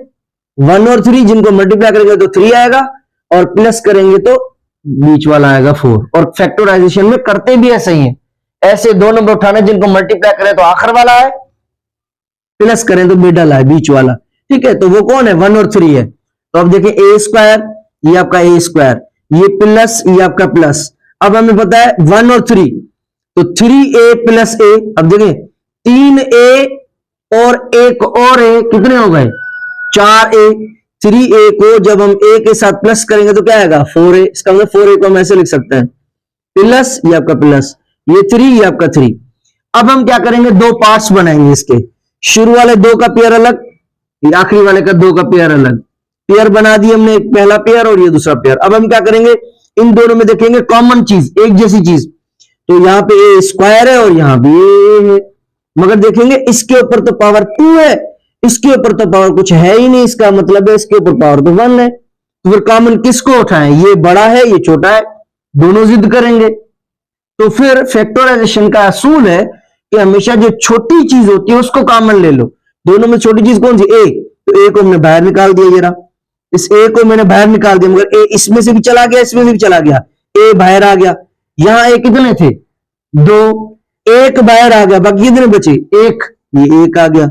1 और 3, जिनको मल्टीप्लाई करेंगे तो 3 आएगा और प्लस करेंगे तो बीच वाला आएगा 4। और फैक्टराइजेशन में करते भी ऐसा ही है, ऐसे दो नंबर उठाने जिनको मल्टीप्लाई करें तो आखिर वाला है, प्लस करें तो मिडल है, बीच वाला। ठीक है, तो वो कौन है 1 और 3 है। तो अब देखें ए स्क्वायर, ये आपका ए स्क्वायर, ये प्लस, ये आपका प्लस। अब हमें पता है 1 और 3, तो 3a प्लस a। अब देखें 3a और एक और a कितने हो गए 4a। 3a को जब हम a के साथ प्लस करेंगे तो क्या आएगा 4a। इसका मतलब 4a को हम ऐसे लिख सकते हैं, प्लस ये आपका प्लस, ये 3, ये आपका 3। अब हम क्या करेंगे, दो पार्ट्स बनाएंगे इसके, शुरू वाले दो का पेयर अलग, आखिरी वाले का दो का पेयर अलग। पेयर बना दिए हमने, एक पहला पेयर और ये दूसरा पेयर। अब हम क्या करेंगे, इन दोनों में देखेंगे कॉमन चीज, एक जैसी चीज। तो यहां पे ए स्क्वायर है और यहां भी ए है, मगर देखेंगे इसके ऊपर तो पावर 2 है, इसके ऊपर तो पावर कुछ है ही नहीं। इसका मतलब है इसके ऊपर पावर तो 1 है। तो फिर कॉमन किसको उठाएं, ये बड़ा है ये छोटा है, दोनों जिद करेंगे। तो फिर फैक्टराइजेशन का असूल है कि हमेशा जो छोटी चीज होती है उसको कॉमन ले लो। दोनों में छोटी चीज कौन सी, ए। तो ए को हमने बाहर निकाल दिया, जरा इस ए को मैंने बाहर निकाल दिया, मगर ए इसमें से भी चला गया, इसमें से भी चला गया, ए बाहर आ गया। यहां ए कितने थे 2, एक बाहर आ गया, बाकी कितने बचे 1, ये 1 आ गया,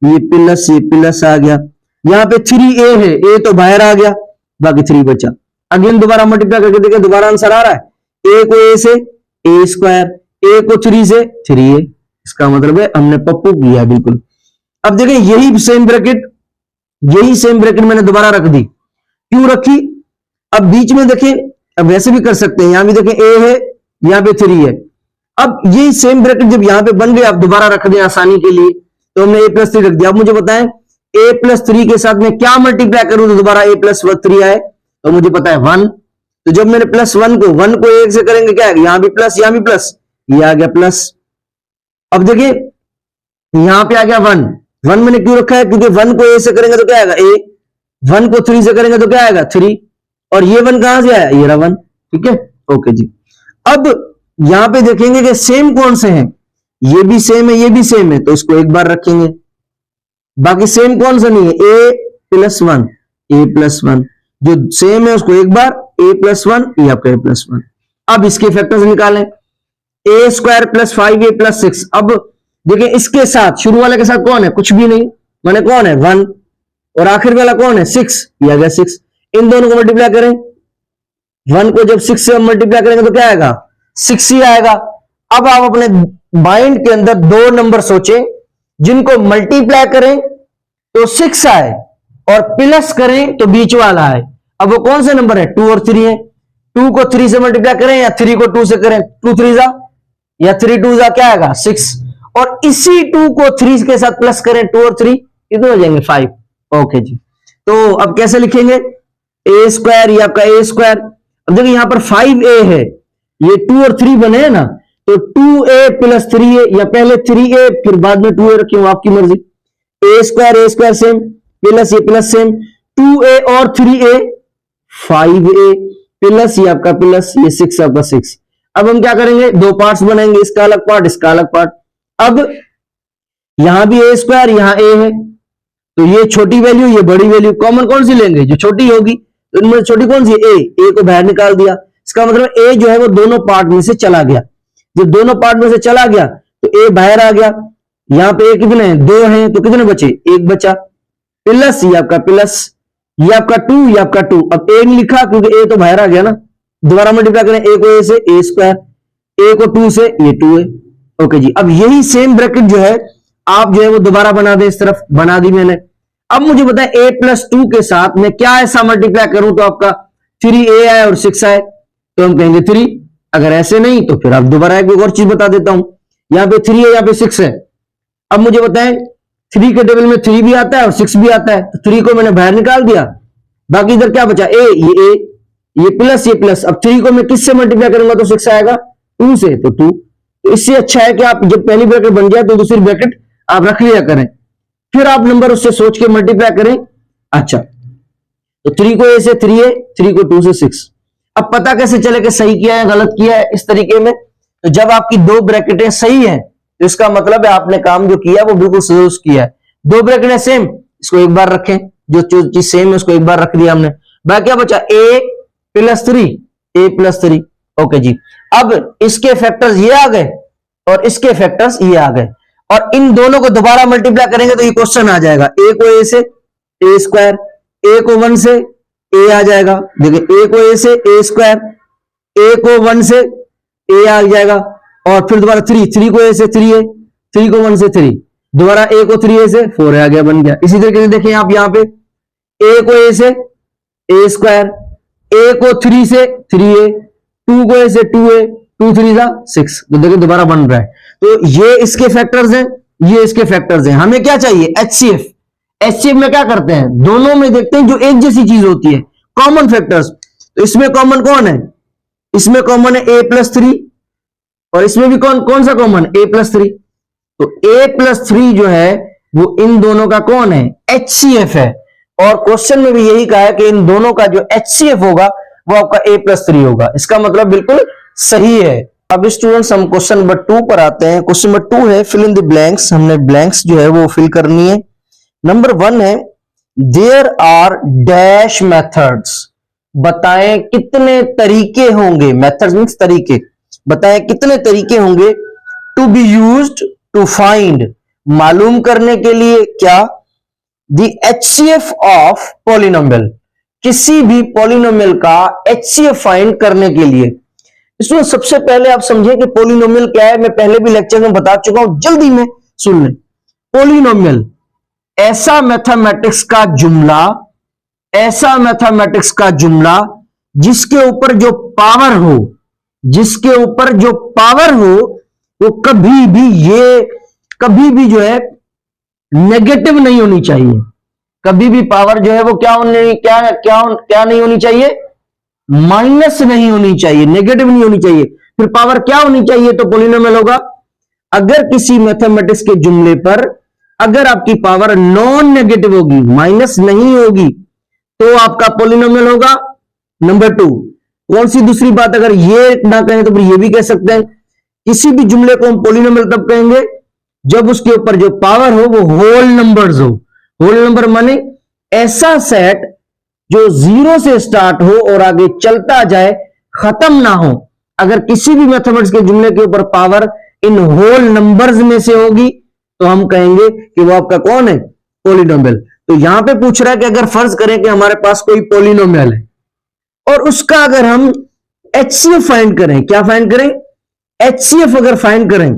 ये प्लस आ गया। यहां पे 3a है, ए तो बाहर आ गया, बाकी 3 बचा। अगेन दोबारा मल्टीप्लाई करके देखें, दोबारा आंसर आ रहा है। ए को ए से ए स्क्वायर, ए को 3 से 3a। इसका मतलब है हमने पप्पू किया बिल्कुल। अब देखें यही सेम ब्रैकेट मैंने दोबारा रख दी। क्यों रखी, अब बीच में देखें, अब वैसे भी कर सकते हैं, यहां भी देखें ए है, यहां पे 3 है। अब ये सेम ब्रैकेट जब यहां पे बन गया, आप दोबारा रख दें आसानी के लिए, तो हमने a प्लस 3 रख दिया। अब मुझे बताएं a प्लस 3 के साथ मैं क्या मल्टीप्लाई करूं तो दोबारा a प्लस 3 आए, तो मुझे पता है 1। तो जब मैंने प्लस 1 को 1 से करेंगे क्या आएगा, यहां भी प्लस, यहां भी प्लस, ये आ गया प्लस। अब देखिए यहां पे आ गया 1 मैंने क्यों रखा है, क्योंकि 1 को a से करेंगे तो क्या आएगा a, 1 को 3 से करेंगे तो क्या आएगा 3, और ये 1 कहां से आया, ये रहा 1। ठीक है, ओके जी। अब यहां पे देखेंगे कि सेम कौन से हैं, ये भी सेम है, ये भी सेम है, तो इसको एक बार रखेंगे। बाकी सेम कौन सा नहीं है, a प्लस 1, जो सेम है उसको एक बार, a प्लस 1, ये आपका a प्लस 1। अब इसके फैक्टर्स निकालें, a square plus 5a plus 6। अब देखिए इसके साथ शुरू वाले के साथ कौन है, कुछ भी नहीं, माने कौन है 1, और आखिर वाला कौन है 6, ये आ गया 6। इन दोनों को मल्टीप्लाई करें, 1 को जब 6 से मल्टीप्लाई करेंगे तो क्या आएगा 6 ही आएगा। अब आप अपने माइंड के अंदर दो नंबर सोचें जिनको मल्टीप्लाई करें तो 6 आए और प्लस करें तो बीच वाला आए। अब वो कौन से नंबर है, 2 और 3 है। 2 को 3 से मल्टीप्लाई करें या 3 को 2 से करें, 2 3 जा या 3 2 जा, क्या आएगा 6। और इसी 2 को 3 के साथ प्लस करें, 2 और 3 कितने हो जाएंगे 5। ओके जी, तो अब कैसे लिखेंगे, ए स्क्वायर, ये आपका ए स्क्वायर। अब देखिए यहां पर 5a है, ये 2 और 3 बने हैं ना, तो 2a प्लस 3a, या पहले 3a फिर बाद में 2a रखी हूं, आपकी मर्जी। ए स्क्वायर सेम, प्लस ये प्लस सेम, 2a और 3a 5a, प्लस ये आपका प्लस, ये 6 आपका 6। अब हम क्या करेंगे, दो पार्ट्स बनाएंगे, इसका अलग पार्ट, इसका अलग पार्ट। अब यहां भी ए स्क्वायर, यहां a है, तो ये छोटी वैल्यू, ये बड़ी वैल्यू, कॉमन कौन सी लेंगे, जो छोटी होगी। तो इनमें छोटी कौन सी है, ए को बाहर निकाल दिया। इसका मतलब ए जो है वो दोनों पार्ट में से चला गया। जब दोनों पार्ट में से चला गया तो ए बाहर आ गया। यहां पे ए कितने हैं, 2 हैं, तो कितने बचे, 1 बचा। प्लस ये आपका प्लस, ये आपका 2, ये आपका 2। अब ए नहीं लिखा क्योंकि ए तो बाहर आ गया ना, दोबारा मल्टीप्लाई करें, ए को ए से ए स्क्वायर, ए को 2 से ये 2 है। ओके जी, अब यही सेम ब्रैकेट जो है आप जो है वो दोबारा बना दें, इस तरफ बना दी मैंने। अब मुझे बताएं a प्लस 2 के साथ मैं क्या ऐसा मल्टीप्लाई करूं तो आपका 3a आए और 6 आए, तो हम कहेंगे 3। अगर ऐसे नहीं तो फिर आप दोबारा एक और चीज बता देता हूं, यहां पे 3 है, यहां पे 6 है। अब मुझे बताएं 3 के टेबल में 3 भी आता है और 6 भी आता है, तो 3 को मैंने बाहर निकाल दिया, बाकी इधर क्या बचा, a, ये प्लस, ये प्लस। अब 3 को मैं किससे मल्टीप्लाई करूंगा तो 6 आएगा, 2 से, तो 2। तो इससे अच्छा है कि आप जब पहली ब्रैकेट बन जाए तो दूसरी ब्रैकेट आप रख लिया करें, फिर आप नंबर उससे सोच के मल्टीप्लाई करें। अच्छा, तो 3 को a से 3a, 3 को 2 से 6। अब पता कैसे चले कि सही किया है गलत किया है, इस तरीके में। तो जब आपकी दो ब्रैकेटें सही हैं तो इसका मतलब है आपने काम जो किया वो बिल्कुल दुरुस्त किया है। दो ब्रैकेट है सेम, इसको एक बार रखें, जो चीज सेम है उसको एक बार रख दिया हमने, बाकी क्या बचा a प्लस 3, ओके जी। अब इसके फैक्टर्स ये आ गए और इसके फैक्टर्स ये आ गए, और इन दोनों को दोबारा मल्टीप्लाई करेंगे तो ये क्वेश्चन आ जाएगा, a को a से a स्क्वायर, a को 1 से a आ जाएगा, देखिए a को a से a स्क्वायर, a को 1 से a आ जाएगा, और फिर दोबारा 3 को a से 3a, 3 को 1 से 3, दोबारा a को 3a से 4a आ गया, बन गया। इसी तरीके से देखिए आप यहाँ पे a को a से a स्क्वायर, a को 3 से 3a, 2 को a से 2a, 2 3 जा 6, तो देखिए दोबारा बन रहा है। तो ये इसके फैक्टर्स हैं, ये इसके फैक्टर्स हैं। हमें क्या चाहिए, HCF। HCF में क्या करते हैं, दोनों में देखते हैं जो एक जैसी चीज होती है, कॉमन फैक्टर्स। तो इसमें कॉमन कौन है, इसमें कॉमन है a प्लस 3, और इसमें भी कौन सा कॉमन, a प्लस 3। तो a प्लस 3 जो है वो इन दोनों का कौन है, HCF है। और क्वेश्चन में भी यही कहा है कि इन दोनों का जो HCF होगा वो आपका a प्लस 3 होगा। इसका मतलब बिल्कुल सही है। अब स्टूडेंट्स हम क्वेश्चन नंबर 2 पर आते हैं। क्वेश्चन नंबर 2 है फिल इन द ब्लैंक्स। हमने ब्लैंक्स जो है वो फिल करनी है। नंबर 1 है देयर आर डैश मेथड्स। बताएं कितने तरीके होंगे, मेथड्स मींस तरीके, बताएं कितने तरीके होंगे to be used to find, मालूम करने के लिए क्या, द HCF ऑफ पॉलिनोमियल, किसी भी पॉलिनोमियल का HCF फाइंड करने के लिए। इसमें सबसे पहले आप समझिए कि पॉलिनोमियल क्या है। मैं पहले भी लेक्चर में बता चुका हूं, जल्दी में सुन लें। पॉलिनोमियल ऐसा मैथमेटिक्स का जुमला, ऐसा मैथमेटिक्स का जुमला जिसके ऊपर जो पावर हो, जिसके ऊपर जो पावर हो वो कभी भी जो है नेगेटिव नहीं होनी चाहिए। कभी भी पावर जो है वो क्या नहीं होनी चाहिए, माइनस नहीं होनी चाहिए, नेगेटिव नहीं होनी चाहिए। फिर पावर क्या होनी चाहिए तो पॉलिनोमियल होगा। अगर किसी मैथमेटिक्स के जुमले पर अगर आपकी पावर नॉन नेगेटिव होगी, माइनस नहीं होगी, तो आपका पॉलिनोमियल होगा। नंबर 2, कौन सी दूसरी बात, अगर ये ना कहें तो फिर ये भी कह सकते हैं, किसी भी जुमले को हम पॉलिनोमियल तब कहेंगे जब उसके ऊपर जो पावर हो वो होल नंबर्स हो। होल नंबर माने ऐसा सेट जो 0 से स्टार्ट हो और आगे चलता जाए, खत्म ना हो। अगर किसी भी मैथमेटिक्स के जुमले के ऊपर पावर इन होल नंबर्स में से होगी तो हम कहेंगे कि वो आपका कौन है, पॉलिनोमियल। तो यहां पे पूछ रहा है कि अगर फर्ज करें कि हमारे पास कोई पॉलिनोमियल है और उसका अगर हम HCF फाइंड करें, क्या फाइंड करें, HCF अगर फाइंड करें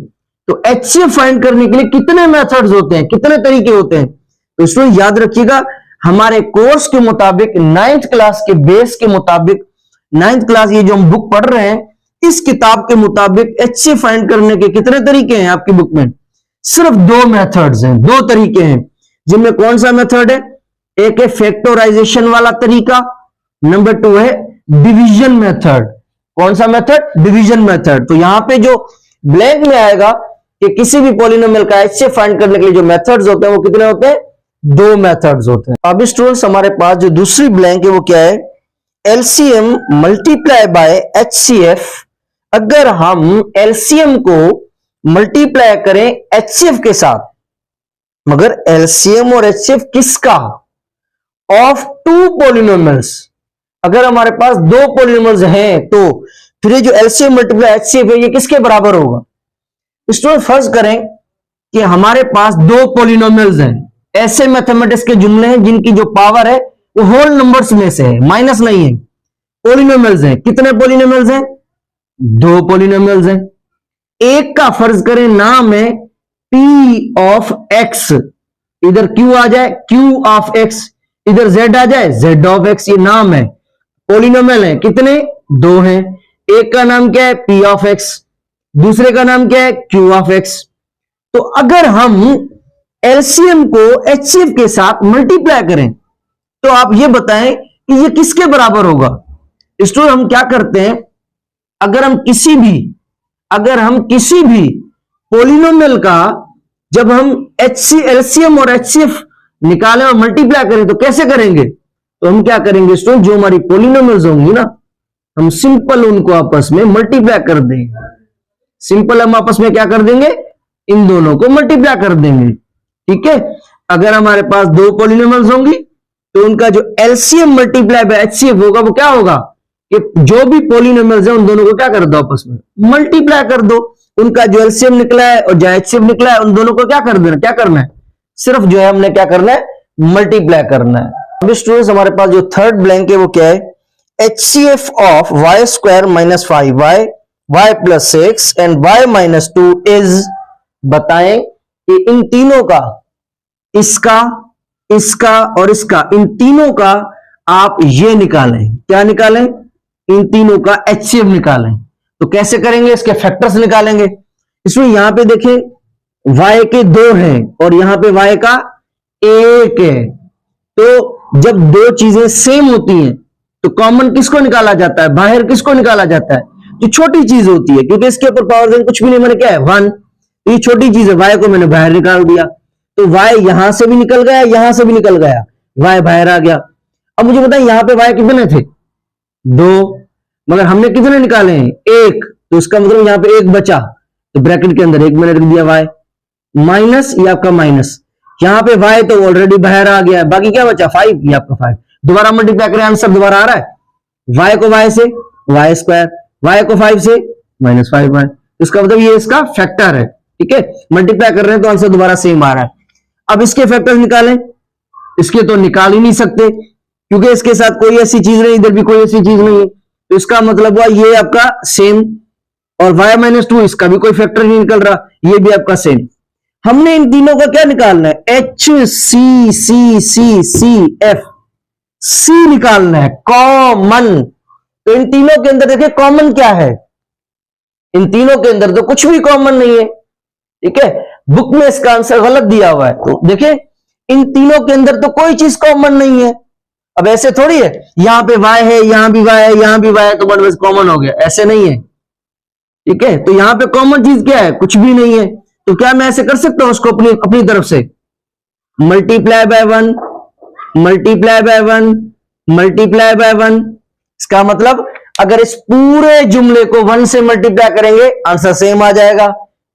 तो HCF फाइंड करने के लिए कितने मेथड्स होते हैं, कितने तरीके होते हैं। तो इसको याद रखिएगा, हमारे कोर्स के मुताबिक 9th क्लास के बेस के मुताबिक, 9th क्लास ये जो हम बुक पढ़ रहे हैं इस किताब के मुताबिक HCF फाइंड करने के कितने तरीके हैं आपकी बुक में, सिर्फ 2 मेथड्स हैं, 2 तरीके हैं। जिनमें कौन सा मेथड है, एक है फैक्टराइजेशन वाला तरीका, नंबर 2 है डिवीजन मेथड। कौन सा मेथड, डिवीजन मेथड। तो यहां पे जो ब्लैंक में आएगा कि किसी भी पॉलिनोमियल का HCF फाइंड करने के लिए जो मेथड्स होते हैं वो कितने होते हैं, 2 मेथड्स होते हैं। अब स्टूडेंट्स हमारे पास जो दूसरी ब्लैंक है वो क्या है, LCM मल्टीप्लाई बाय HCF। अगर हम LCM को मल्टीप्लाई करें HCF के साथ, मगर LCM और HCF किसका, ऑफ 2 पॉलिनोमियल्स। अगर हमारे पास 2 पॉलिनोमियल्स हैं तो फिर ये जो LCM मल्टीप्लाई HCF है ये किसके बराबर होगा। स्टूडेंट फर्ज करें कि हमारे पास 2 पॉलिनोमियल्स हैं, ऐसे मैथमेटिक्स के जुमले हैं जिनकी जो पावर है वो होल नंबर्स में से है, माइनस नहीं है, पॉलिनोमियल्स हैं। कितने पॉलिनोमियल्स हैं, 2 पॉलिनोमियल्स हैं। एक का फर्ज करें नाम है P ऑफ X, इधर Q आ जाए Q ऑफ X, इधर Z आ जाए Z ऑफ X, ये नाम है, पॉलिनोमियल है। कितने, 2 हैं। एक का नाम क्या है, P ऑफ X, दूसरे का नाम क्या है, Q ऑफ X। तो अगर हम LCM को HCF के साथ मल्टीप्लाई करें तो आप ये बताएं कि ये किसके बराबर होगा। इसलिए हम क्या करते हैं, अगर हम किसी भी पॉलिनोमियल का जब हम LCM और HCF निकालें और मल्टीप्लाई करें तो कैसे करेंगे, तो हम क्या करेंगे स्टूडेंट, जो हमारी पॉलिनोमियल्स होंगी ना, हम सिंपल उनको आपस में मल्टीप्लाई कर देंगे। सिंपल हम आपस में क्या कर देंगे, इन दोनों को मल्टीप्लाई कर देंगे, ठीक है। अगर हमारे पास दो पॉलिनोमियल्स होंगी तो उनका जो एलसीएम मल्टीप्लाई बाय एचसीएफ होगा वो क्या होगा कि जो भी पॉलिनोमियल्स है उन दोनों को क्या कर दो, आपस में मल्टीप्लाई कर दो। उनका जो एलसीएम निकला है और जो एचसीएफ निकला है उन दोनों को क्या कर देना, क्या करना है, सिर्फ जो है हमने क्या करना है, मल्टीप्लाई करना है। अभी स्टूडेंट्स हमारे पास जो थर्ड ब्लैंक है वो क्या है, HCF of Y square minus 5y y plus 6 and y minus 2 is, बताएं कि इन तीनों का, इसका, इसका और इसका, इन तीनों का आप ये निकालें, क्या निकालें, इन तीनों का एचसीएफ निकालें। तो कैसे करेंगे, इसके फैक्टर्स निकालेंगे। इसमें यहां पे देखें y के 2 हैं और यहां पे y का 1 है। तो जब दो चीजें सेम होती हैं तो कॉमन किसको निकाला जाता है, बाहर किसको निकाला जाता है, जो छोटी चीज होती है, क्योंकि इसके ऊपर पावर देन कुछ भी नहीं, मैंने क्या है 1, तो ये छोटी चीज है, y को मैंने बाहर निकाल दिया, तो y यहां से भी निकल गया, यहां से भी निकल गया, y बाहर आ गया। अब मुझे बताएं यहां पे y कितने थे, 2, मगर हमने कितने निकाले हैं, 1, तो इसका मतलब यहां पे 1 बचा, तो ब्रैकेट के अंदर 1 मैंने रख दिया, y माइनस, ये आपका माइनस, यहां पे y तो ऑलरेडी बाहर आ गया, बाकी क्या बचा 5, ये आपका 5, दोबारा मल्टीप्लाई करें, आंसर दोबारा आ रहा है, y को y से y स्क्वायर, y को 5 से माइनस 5y, इसका मतलब ये इसका फैक्टर है, ठीक है, मल्टीप्लाई कर रहे हैं तो आंसर दोबारा सेम आ रहा है। अब इसके फैक्टर्स निकालें, इसके तो निकाल ही नहीं सकते क्योंकि इसके साथ कोई ऐसी चीज नहीं, इधर भी कोई ऐसी चीज नहीं है, तो इसका मतलब हुआ ये आपका सेम, और y माइनस 2 इसका भी कोई फैक्टर नहीं निकल रहा, ये भी आपका सेम। हमने इन तीनों का क्या निकालना है, एच सी सी सी सी एफ, सी निकालना है, कॉमन। तो इन तीनों के अंदर देखिए कॉमन क्या है, इन तीनों के अंदर तो कुछ भी कॉमन नहीं है, ठीक है, बुक में इसका आंसर गलत दिया हुआ है, तो देखिए इन तीनों के अंदर तो कोई चीज कॉमन नहीं है। अब ऐसे थोड़ी है, यहां पे y है, यहां भी y है, यहां भी y है, तो वन बस कॉमन हो गया, ऐसे नहीं है, ठीक है, तो यहां पे कॉमन चीज क्या है, कुछ भी नहीं है। तो क्या मैं ऐसे कर सकता हूं उसको अपनी अपनी तरफ से, multiply by 1, multiply by 1, multiply by 1, इसका मतलब अगर इस पूरे जुमले को 1 से मल्टीप्लाई करेंगे आंसर सेम आ जाएगा,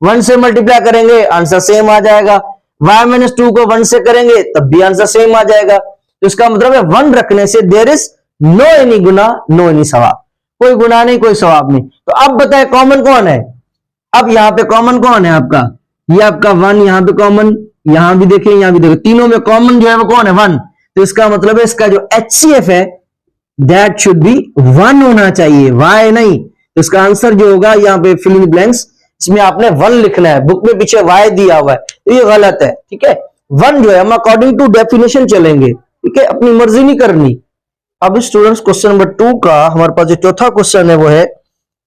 1 से मल्टीप्लाई करेंगे आंसर सेम आ जाएगा, y माइनस 2 को 1 से करेंगे तब भी आंसर सेम आ जाएगा। तो इसका मतलब है 1 रखने से देयर इज नो एनी गुना, नो एनी सवाब, कोई गुना नहीं, कोई सवाब नहीं। तो अब बताए कॉमन कौन है, अब यहां पे कॉमन कौन है आपका, ये आपका 1, यहां पे कॉमन, यहां भी देखें, यहां भी देखें, तीनों में कॉमन जो है वो कौन है, 1। तो इसका मतलब है इसका जो एचसीएफ है दैट शुड बी 1 होना चाहिए, y नहीं। तो इसका आंसर जो होगा यहाँ पे फिल इन ब्लैंक्स, इसमें आपने 1 लिखना है, बुक में पीछे y दिया हुआ है तो ये गलत है, ठीक है, 1 जो है हम अकॉर्डिंग टू डेफिनेशन चलेंगे, ठीक है, अपनी मर्जी नहीं करनी। अब स्टूडेंट्स क्वेश्चन नंबर 2 का हमारे पास जो चौथा क्वेश्चन है वो है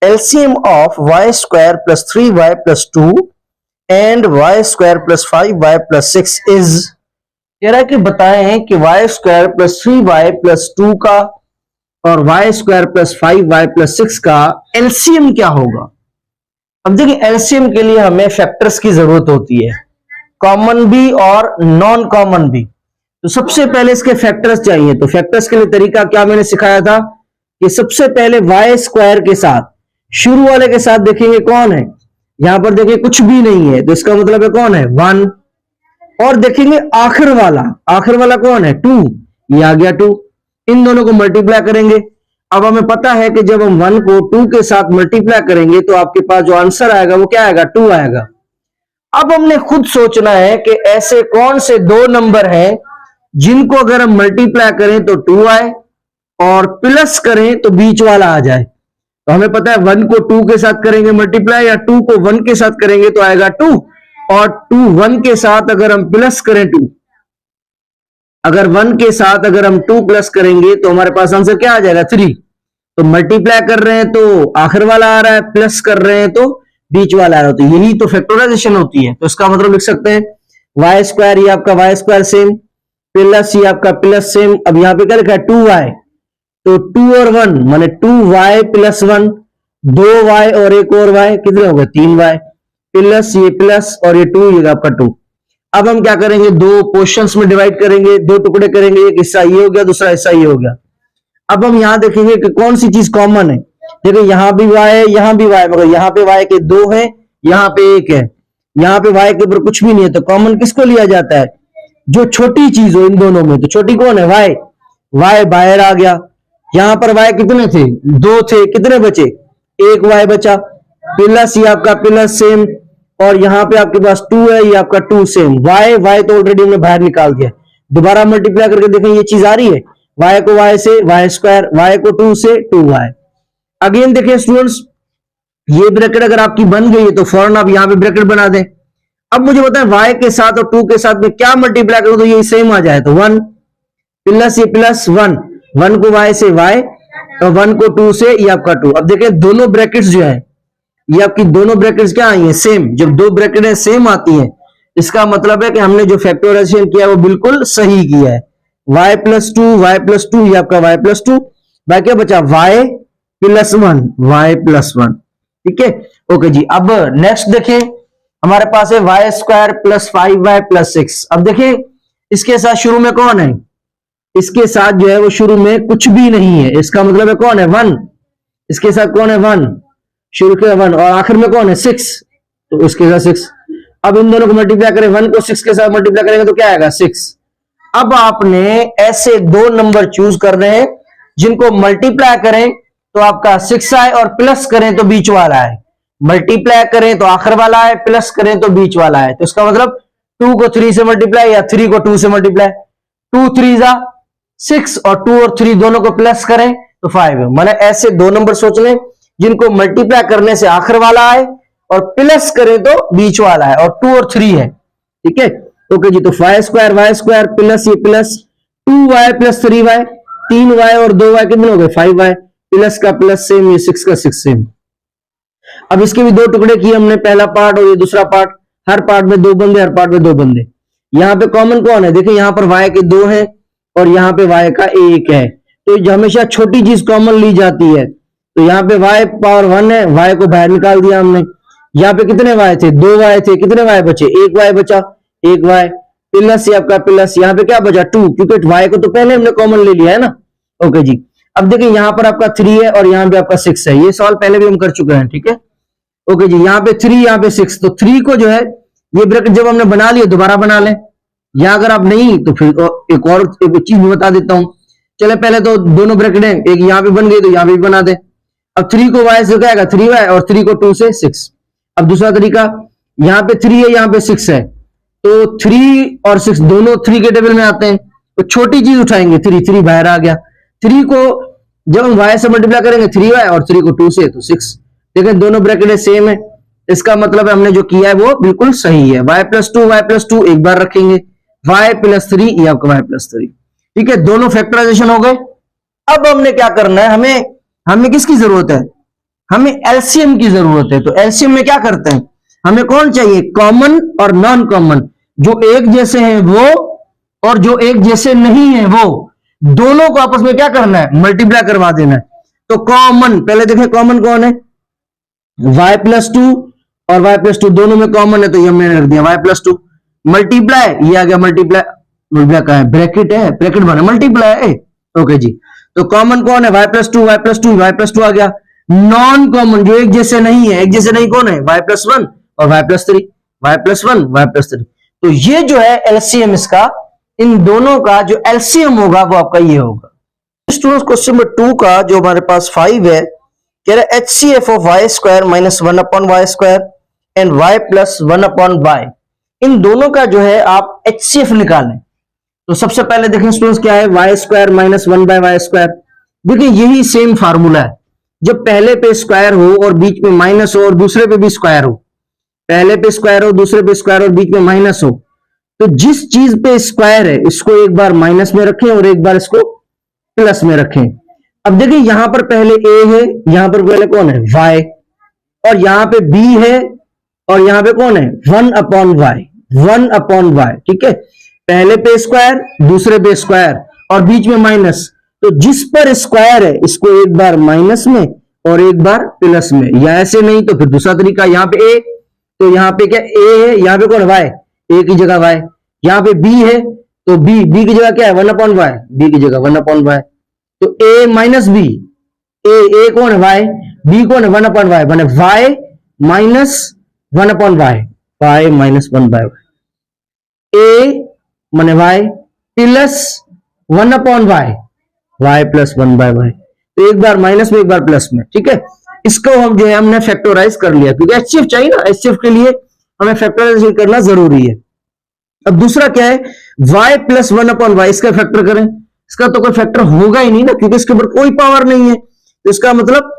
LCM of y square plus 3y plus 2 and y square plus 5y plus 6 is, कह रहा है कि बताएं कि y square plus 3y plus 2 का और y square plus 5y plus 6 का एलसीएम क्या होगा। अब देखिए एलसीएम के लिए हमें फैक्टर्स की जरूरत होती है, कॉमन भी और नॉन कॉमन भी। तो सबसे पहले इसके फैक्टर्स चाहिए, तो फैक्टर्स के लिए तरीका क्या मैंने सिखाया था कि सबसे पहले y स्क्वायर के साथ, शुरू वाले के साथ देखेंगे कौन है, यहां पर देखिए कुछ भी नहीं है तो इसका मतलब है कौन है 1, और देखेंगे आखिर वाला कौन है 2, ये आ गया 2, इन दोनों को मल्टीप्लाई करेंगे। अब हमें पता है कि जब हम 1 को 2 के साथ मल्टीप्लाई करेंगे तो आपके पास जो आंसर आएगा वो क्या आएगा, 2 आएगा। अब हमने खुद सोचना है कि ऐसे कौन से दो नंबर हैं जिनको अगर हम मल्टीप्लाई करें तो 2 आए और प्लस करें तो बीच वाला आ जाए। तो हमें पता है 1 को 2 के साथ करेंगे मल्टीप्लाई, या 2 को 1 के साथ करेंगे तो आएगा 2, और 2 1 के साथ अगर हम प्लस करें 2, अगर 1 के साथ अगर हम 2 प्लस करेंगे तो हमारे पास आंसर क्या आ जाएगा 3। तो मल्टीप्लाई कर रहे हैं तो आखिर वाला आ रहा है, प्लस कर रहे हैं तो बीच वाला आ रहा है, तो यही तो फैक्टराइजेशन होती है। तो इसका मतलब लिख सकते हैं वाई स्क्वायर, ये आपका वाई स्क्वायर सेम, प्लस ये आपका प्लस सेम। अब यहाँ पे क्या लिखा है 2y, तो 2 और 1 माने 2y प्लस 1, 2y और एक और y कितने हो गए 3y, प्लस ये प्लस और ये 2, ये आपका 2। अब हम क्या करेंगे, दो पोर्शंस में डिवाइड करेंगे, दो टुकड़े करेंगे, एक हिस्सा ये हो गया, दूसरा हिस्सा ये हो गया। अब हम यहां देखेंगे कि कौन सी चीज कॉमन है। देखो यहां भी y है, यहां भी y, मगर यहां पे y के 2 है, यहां पे 1 है, यहां पे y के ऊपर कुछ भी नहीं है, तो कॉमन किसको लिया जाता है, जो छोटी चीज हो इन दोनों में, तो छोटी कौन है? y। y बाहर आ गया। यहां पर y कितने थे? 2 थे, कितने बचे? 1 y बचा। प्लस ये आपका प्लस सेम, और यहां पे आपके पास 2 है, ये आपका 2 सेम। y तो ऑलरेडी हमने बाहर निकाल दिया। दोबारा मल्टीप्लाई करके देखें ये चीज आ रही है। y को y से y स्क्वायर, y को 2 से 2y। अगेन देखें स्टूडेंट्स, ये ब्रैकेट अगर आपकी बन गई है तो फौरन आप यहां पे ब्रैकेट बना दें। अब मुझे बताएं y के साथ और 2 के साथ में क्या मल्टीप्लाई करूं तो ये सेम आ जाए, तो 1 प्लस ये प्लस 1, 1 को y से y और 1 को 2 से ये आपका 2। अब देखें दोनों ब्रैकेट्स जो है ये आपकी दोनों ब्रैकेट्स क्या आई हैं? सेम। जब दो ब्रैकेटें सेम आती हैं इसका मतलब है कि हमने जो फैक्टराइजेशन किया है वो बिल्कुल सही किया है। y प्लस 2 ये आपका y प्लस 2, बाकी क्या बचा? y plus 1, y plus 1। ठीक है, ओके जी। अब नेक्स्ट देखें, हमारे पास है y square plus 5y plus 6। अब देखें इसके साथ शुरू में कौन है? इसके साथ जो है वो शुरू में कुछ भी नहीं है, इसका मतलब है कौन है? 1। इसके साथ कौन है? 1, शुरू के 1, और आखिर में कौन है? 6, तो इसके साथ 6। अब इन दोनों को मल्टीप्लाई करें, 1 को 6 के साथ मल्टीप्लाई करेंगे तो क्या आएगा? 6। अब आपने ऐसे दो नंबर चूज कर रहे हैं जिनको मल्टीप्लाई करें तो आपका 6 आए और प्लस करें तो बीच वाला है। मल्टीप्लाई करें तो आखिर वाला है, प्लस करें तो बीच वाला है। तो इसका मतलब 2 को 3 से मल्टीप्लाई या 3 को 2 से मल्टीप्लाई, 2 3 जा 6 और 2 और 3 दोनों को प्लस करें तो 5 है। मैंने ऐसे दो नंबर सोच लें जिनको मल्टीप्लाई करने से आखिर वाला आए और प्लस करें तो बीच वाला है, और 2 और 3 है। ठीक है, ओके जी। तो 5 स्क्वायर y स्क्वायर प्लस ये plus 2y plus 3y, 3y और 2y कितने हो गए? 5y, प्लस का प्लस सेम, ये 6 का 6 सेम। अब इसके भी दो टुकड़े किए हमने, पहला पार्ट और ये दूसरा पार्ट। हर पार्ट में 2 बंदे, हर पार्ट में 2 बंदे। यहां पे कॉमन कौन है? देखिए यहां पर y के 2 हैं और यहां पे y का 1 है, तो हमेशा छोटी चीज कॉमन ली जाती है। तो यहाँ पे y पावर 1 है, y को बाहर निकाल दिया हमने। यहाँ पे कितने y थे? 2 y थे, कितने y बचे? 1 y बचा, 1 y प्लस आपका प्लस, यहाँ पे क्या बचा? 2, क्योंकि y को तो पहले हमने कॉमन ले लिया है ना। ओके जी। अब देखिए यहाँ पर आपका 3 है और यहाँ पे आपका 6 है, ये सवाल पहले भी हम कर चुके हैं। ठीक है, ओके जी। यहाँ पे 3, यहाँ पे 6, तो 3 को जो है ये ब्रैकेट जब हमने बना लिया दोबारा बना लें, या अगर आप नहीं तो फिर एक और एक चीज भी बता देता हूं। चले पहले तो दोनों ब्रैकेट हैं, एक यहाँ पे बन गई तो यहाँ पे भी बना दे। अब 3 को y से क्या आएगा? 3y, और 3 को 2 से 6। अब दूसरा तरीका, यहाँ पे 3 है, यहाँ पे 6 है, तो 3 और 6 दोनों 3 के टेबल में आते हैं, तो छोटी चीज उठाएंगे 3 बाहर आ गया। 3 को जब हम y से मल्टीप्लाई करेंगे 3y, और 3 को 2 से तो 6। देखें दोनों ब्रैकेट सेम है, इसका मतलब हमने जो किया है वो बिल्कुल सही है। y प्लस 2 एक बार रखेंगे, y प्लस 3, ये आपका y प्लस 3। ठीक है, दोनों फैक्टराइजेशन हो गए। अब हमने क्या करना है? हमें किसकी जरूरत है? हमें एलसीएम की जरूरत है। तो एलसीएम में क्या करते हैं? हमें कौन चाहिए? कॉमन और नॉन कॉमन, जो एक जैसे हैं वो और जो एक जैसे नहीं है वो, दोनों को आपस में क्या करना है? मल्टीप्लाई करवा देना है। तो कॉमन, पहले देखें कॉमन कौन है? y प्लस 2 और y प्लस 2 दोनों में कॉमन है, तो ये मैंने रख दिया y प्लस 2। मल्टीप्लाई, ये आ गया मल्टीप्लाई का है, ब्रैकेट है, ब्रैकेट बना मल्टीप्लाई है। ओके जी। तो कॉमन कौन है? y plus 2, y plus 2, y plus 2 आ गया। नॉन कॉमन, जो एक जैसे नहीं है, एक जैसे नहीं कौन है? y प्लस 1 और y plus 3, y plus 1, y plus 3। तो ये जो है एलसीएम इसका, इन दोनों का जो एलसीएम होगा वो आपका ये होगा। स्टूडेंट्स क्वेश्चन नंबर 2 का जो हमारे पास 5 है, कह रहा है HCF of y square minus 1 upon y square and y plus 1 upon y, इन दोनों का जो है आप HCF निकालें। तो सबसे पहले देखें स्टूडेंट्स क्या है? y square minus 1 by Y square. देखिए यही सेम फार्मूला है, जब पहले पे स्क्वायर हो और बीच में माइनस हो और दूसरे पे भी स्क्वायर हो, पहले पे स्क्वायर हो दूसरे पे स्क्वायर और बीच में माइनस हो, तो जिस चीज पे स्क्वायर है इसको एक बार माइनस में रखें और एक बार इसको प्लस में रखें। अब देखिए यहां पर पहले a है, यहां पर पहले कौन है? y, और यहां पे b है और यहां पे कौन है? 1 अपॉन y, 1 अपॉन y। ठीक है, पहले पे स्क्वायर दूसरे पे स्क्वायर और बीच में माइनस, तो जिस पर स्क्वायर है इसको एक बार माइनस में और एक बार प्लस में, या ऐसे नहीं तो फिर दूसरा तरीका, यहां पे a, तो यहां पे क्या a है, यहां पे कौन है? y, a की जगह y। यहां पे b है तो b की जगह क्या है? 1 अपॉन y, b की जगह 1 अपॉन y। तो a माइनस b, a कौन है? y, b कौन है? 1 अपॉन y, बने y minus 1 upon y, y minus 1 by y। a माने y plus 1/y, y plus 1/y। तो एक बार माइनस में एक बार प्लस में, ठीक है। इसको हम जो है हमने फैक्टराइज कर लिया, क्योंकि HCF चाहिए ना, HCF के लिए हमें फैक्टराइज करना जरूरी है। अब दूसरा क्या है, y प्लस 1/y, इसका फैक्टर करें। इसका तो कोई फैक्टर होगा ही नहीं ना, क्योंकि इसके ऊपर कोई पावर नहीं है। तो इसका मतलब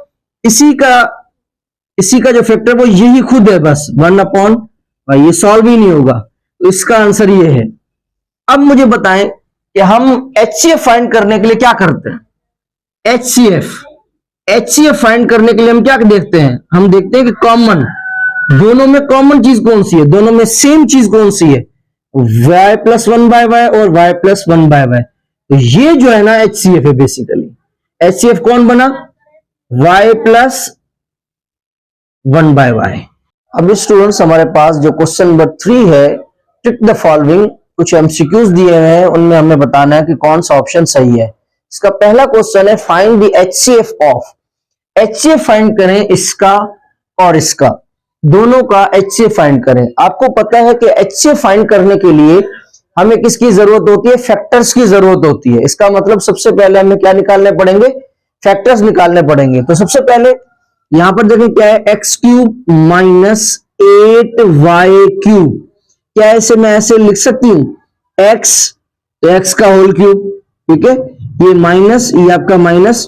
इसी का जो फैक्टर वो यही खुद है, बस 1/y, ये सॉल्व ही नहीं होगा। तो इसका आंसर ये है। अब मुझे बताएं कि हम HCF फाइंड करने के लिए क्या करते हैं। HCF फाइंड करने के लिए हम क्या देखते हैं, हम देखते हैं कि कॉमन, दोनों में कॉमन चीज कौन सी है, दोनों में सेम चीज कौन सी है, y प्लस 1/y और y प्लस 1/y। तो ये जो है ना HCF है बेसिकली। HCF कौन बना, y प्लस 1/y। अब स्टूडेंट्स हमारे पास जो क्वेश्चन नंबर 3 है, टिक द फॉलोइंग, कुछ एमसीक्यूज दिए हुए हैं, उनमें हमें बताना है कि कौन सा ऑप्शन सही है। इसका पहला क्वेश्चन है find the HCF of. HCF find करें इसका और इसका, दोनों का HCF फाइंड करें। आपको पता है कि HCF फाइंड करने के लिए हमें किसकी जरूरत होती है, फैक्टर्स की जरूरत होती है। इसका मतलब सबसे पहले हमें क्या निकालने पड़ेंगे, फैक्टर्स निकालने पड़ेंगे। तो सबसे पहले यहां पर देखें क्या है, x³ माइनस 8y³। क्या इसे मैं ऐसे लिख सकती हूं, x, तो x का होल क्यूब, ठीक है, ये माइनस, ये आपका माइनस।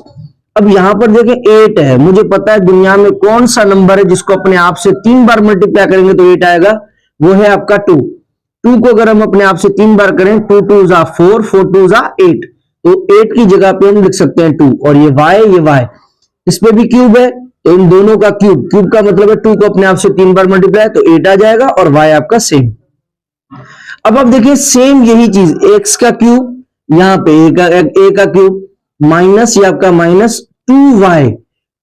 अब यहां पर देखें 8 है, मुझे पता है दुनिया में कौन सा नंबर है जिसको अपने आप से 3 बार मल्टीप्लाई करेंगे तो 8 आएगा, वो है आपका 2। 2 को अगर हम अपने आप से 3 बार करें, 2 2 जा 4, 4 2 जा 8, तो 8 की जगह पे हम लिख सकते हैं 2। और ये y, इस पे भी क्यूब है, तो इन दोनों का क्यूब, क्यूब का मतलब है 2 को अपने आप से 3 बार मल्टीप्लाई, तो 8 आ जाएगा, और y आपका सेम। अब आप देखिए सेम यही चीज, x का क्यूब यहां पे a का क्यूब माइनस, ये आपका माइनस 2y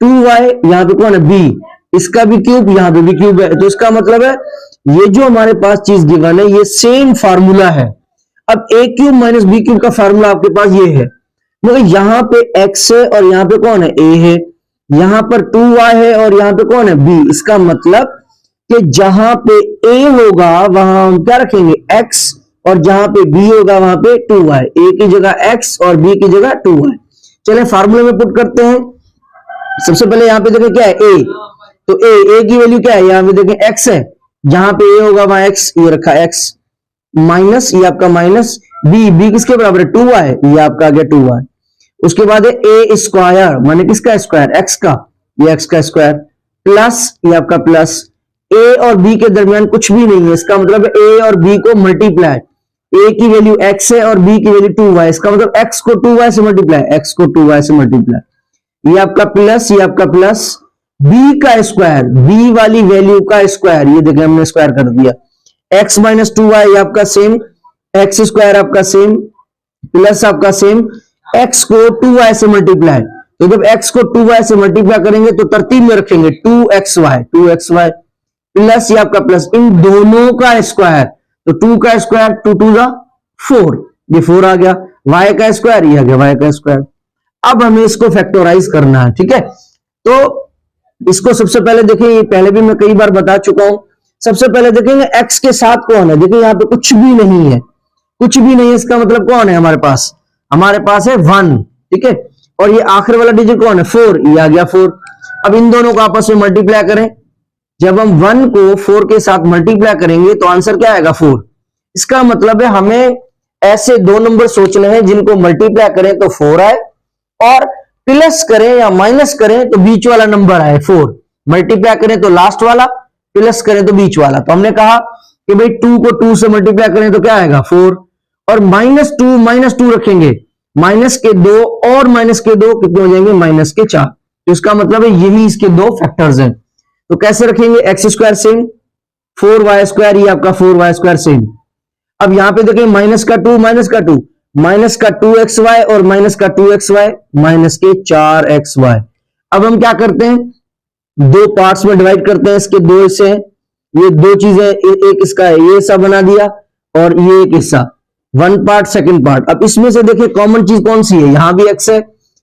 यहां पे कौन है, b, इसका भी क्यूब, यहां पे भी क्यूब है। तो इसका मतलब है ये जो हमारे पास चीज गिवन है, ये सेम फार्मूला है। अब a³ माइनस b³ का फार्मूला आपके पास ये है, मगर यहां पे x है और यहां पे कौन है, a है, यहां पर 2y है और यहां पे कौन है, b। इसका मतलब कि जहां पे a होगा वहां हम क्या रखेंगे, x, और जहां पे b होगा वहां पे 2y, a की जगह x और b की जगह 2y। चले फार्मूले में पुट करते हैं। सबसे पहले यहां पे देखें क्या है, a, तो a की वैल्यू क्या है, यहां पे देखें x है, जहां पे a होगा वहां x, ये रखा x, माइनस, ये आपका माइनस b किसके बराबर है, 2y, ये आपका आ गया 2y। उसके बाद है a स्क्वायर, माने किसका स्क्वायर, x का, ये x का स्क्वायर, प्लस, ये आपका प्लस, a और b के दरमियान कुछ भी नहीं है, इसका मतलब है a और b को मल्टीप्लाई, a की वैल्यू x है और b की वैल्यू 2y, इसका मतलब x को 2y से मल्टीप्लाई, x को 2y से मल्टीप्लाई, ये आपका प्लस, ये आपका प्लस, b का स्क्वायर, b वाली वैल्यू का स्क्वायर, ये देखिए हमने स्क्वायर कर दिया, x माइनस 2y ये आपका सेम, x स्क्वायर आपका सेम, प्लस आपका सेम, x को 2y से मल्टीप्लाई। तो जब x को 2y से मल्टीप्लाई करेंगे तो तरतीब में रखेंगे 2xy प्लस, ये आपका प्लस, इन दोनों का स्क्वायर, तो 2 का स्क्वायर 2 2 जा 4, ये 4 आ गया, y का स्क्वायर ये आ गया y का स्क्वायर। अब हमें इसको फैक्टराइज करना है, ठीक है। तो इसको सबसे पहले देखिए, ये पहले भी मैं कई बार बता चुका हूं। सबसे पहले देखेंगे x के साथ कौन है, देखिए यहां पे कुछ भी नहीं है, कुछ भी नहीं है, इसका मतलब कौन है हमारे पास है 1, ठीक है। और ये आखिर वाला डिजिट कौन है, 4, ये आ गया 4। अब इन दोनों को आपस में मल्टीप्लाई करें, जब हम 1 को 4 के साथ मल्टीप्लाई करेंगे तो आंसर क्या आएगा, 4। इसका मतलब है हमें ऐसे दो नंबर सोचने हैं जिनको मल्टीप्लाई करें तो 4 आए, और प्लस करें या माइनस करें तो बीच वाला नंबर आए 4। मल्टीप्लाई करें तो लास्ट वाला, प्लस करें तो बीच वाला। तो हमने कहा कि भाई 2 को 2 से मल्टीप्लाई करें तो क्या आएगा, 4, और माइनस टू रखेंगे, माइनस के 2 और माइनस के 2 कितने हो जाएंगे, माइनस के 4। तो इसका मतलब है यही इसके दो फैक्टर्स हैं। तो कैसे रखेंगे, x square same, 4y square, ये आपका 4y स्क्वायर सेम। अब यहां पे देखें माइनस का 2 माइनस का 2xy और माइनस का 2xy, माइनस के 4xy। अब हम क्या करते हैं, दो पार्ट्स में डिवाइड करते हैं, इसके दो हिस्से हैं, ये दो चीजें, एक इसका है, ये हिस्सा बना दिया और ये एक हिस्सा, 1 पार्ट सेकंड पार्ट। अब इसमें से देखिए कॉमन चीज कौन सी है, यहां भी x है,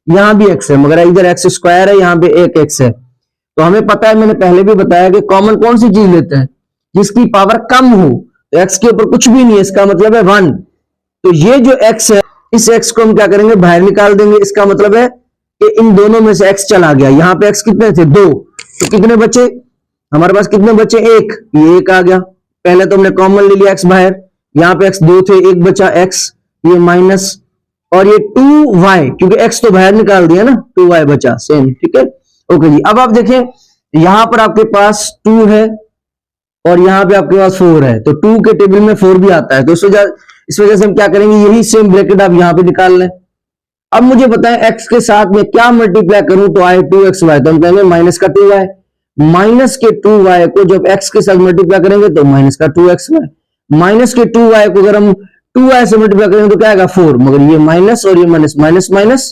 यहां भी x है, मगर इधर x स्क्वायर है, यहां पे एक x है। तो हमें पता है, मैंने पहले भी बताया कि कॉमन कौन सी चीज लेते हैं, जिसकी पावर कम हो। तो x के ऊपर कुछ भी नहीं है, इसका मतलब है 1, तो ये जो x है, इस x को हम क्या करेंगे, बाहर निकाल देंगे। इसका मतलब है कि इन दोनों में से x चला गया। यहाँ पे x कितने थे, 2, तो कितने बचे हमारे पास, कितने बचे, 1, ये 1 आ गया। पहले तो हमने कॉमन ले लिया x बाहर, यहाँ पे x 2 थे, 1 बचा x, ये माइनस, और ये 2y, क्योंकि x तो बाहर निकाल दिया ना, 2y बचा सेम, ठीक है। ओके जी, अब आप देखें यहां पर आपके पास 2 है और यहां पे आपके पास 4 है, तो 2 के टेबल में 4 भी आता है, तो इस वजह से हम क्या करेंगे, यही सेम ब्रैकेट आप यहां पे निकाल लें। अब मुझे बताएं x के साथ में क्या मल्टीप्लाई करूं तो आए 2xy, तो हम कहेंगे माइनस का 2y, माइनस के 2y को जब x के साथ मल्टीप्लाई करेंगे तो माइनस का 2xy, माइनस के 2y को अगर हम 2y से मल्टीप्लाई करेंगे तो क्या आएगा 4, मगर ये माइनस और ये माइनस, माइनस माइनस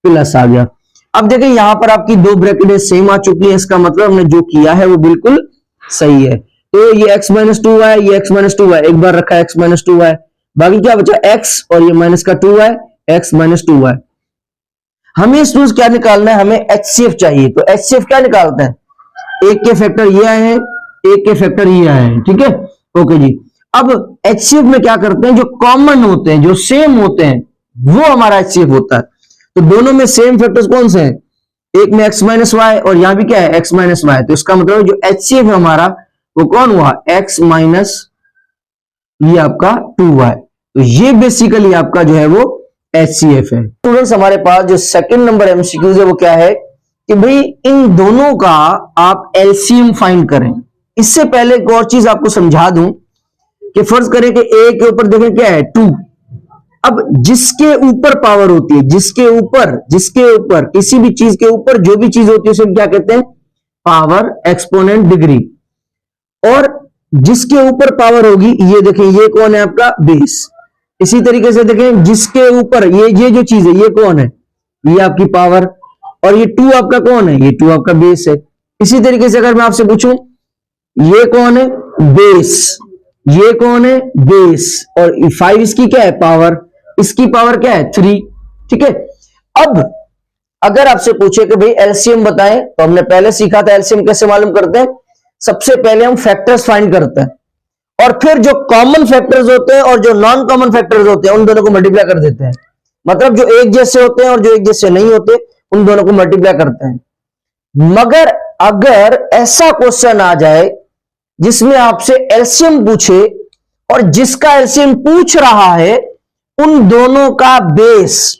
प्लस आ गया। अब देखें यहां पर आपकी दो ब्रैकेटें सेम आ चुकी है, इसका मतलब हमने जो किया है वो बिल्कुल सही है। तो ये x माइनस 2y, ये x माइनस 2y, एक बार रखा x माइनस 2y, बाकी क्या बचा x और ये माइनस का 2y, x माइनस 2y। हमें स्टूडेंट्स क्या निकालना है, हमें HCF चाहिए। तो HCF क्या निकालते हैं, एक के फैक्टर ये आए हैं, एक के फैक्टर ये आए हैं, ठीक है। ओके जी, अब HCF में क्या करते हैं, जो कॉमन होते हैं, जो सेम होते हैं, वो हमारा HCF होता है। तो दोनों में सेम फैक्टर्स कौन से हैं, एक में x माइनस वाई और यहां भी क्या है x माइनस वाई, तो इसका मतलब जो HCF है हमारा वो कौन हुआ, x माइनस ये आपका 2y। तो ये बेसिकली आपका जो है वो HCF है। स्टूडेंट्स हमारे पास जो सेकंड नंबर एमसीक्यूज है वो क्या है कि भाई इन दोनों का आप एलसीएम फाइंड करें। इससे पहले एक और चीज आपको समझा दूं कि फर्ज करें कि a के ऊपर देखें क्या है 2, अब जिसके ऊपर पावर होती है, जिसके ऊपर किसी भी चीज के ऊपर जो भी चीज होती है उसे हम क्या कहते हैं, पावर एक्सपोनेंट डिग्री। और जिसके ऊपर पावर होगी, ये देखें ये कौन है आपका बेस। इसी तरीके से देखें जिसके ऊपर ये जो चीज है ये कौन है, ये आपकी पावर, और ये 2 आपका कौन है, ये 2 आपका बेस है। इसी तरीके से अगर मैं आपसे पूछूं ये कौन है, बेस, ये कौन है, बेस, और 5 इसकी क्या है, पावर, इसकी पावर क्या है 3, ठीक है। अब अगर आपसे पूछे कि भाई एलसीएम बताएं, तो हमने पहले सीखा था एलसीएम कैसे मालूम करते हैं, सबसे पहले हम फैक्टर्स फाइंड करते हैं और फिर जो कॉमन फैक्टर्स होते हैं और जो नॉन कॉमन फैक्टर्स होते हैं उन दोनों को मल्टीप्लाई कर देते हैं। मतलब जो एक जैसे होते हैं और जो एक जैसे नहीं होते उन दोनों को मल्टीप्लाई करते हैं। मगर अगर ऐसा क्वेश्चन आ जाए जिसमें आपसे एलसीएम पूछे और जिसका एलसीएम पूछ रहा है उन दोनों का बेस,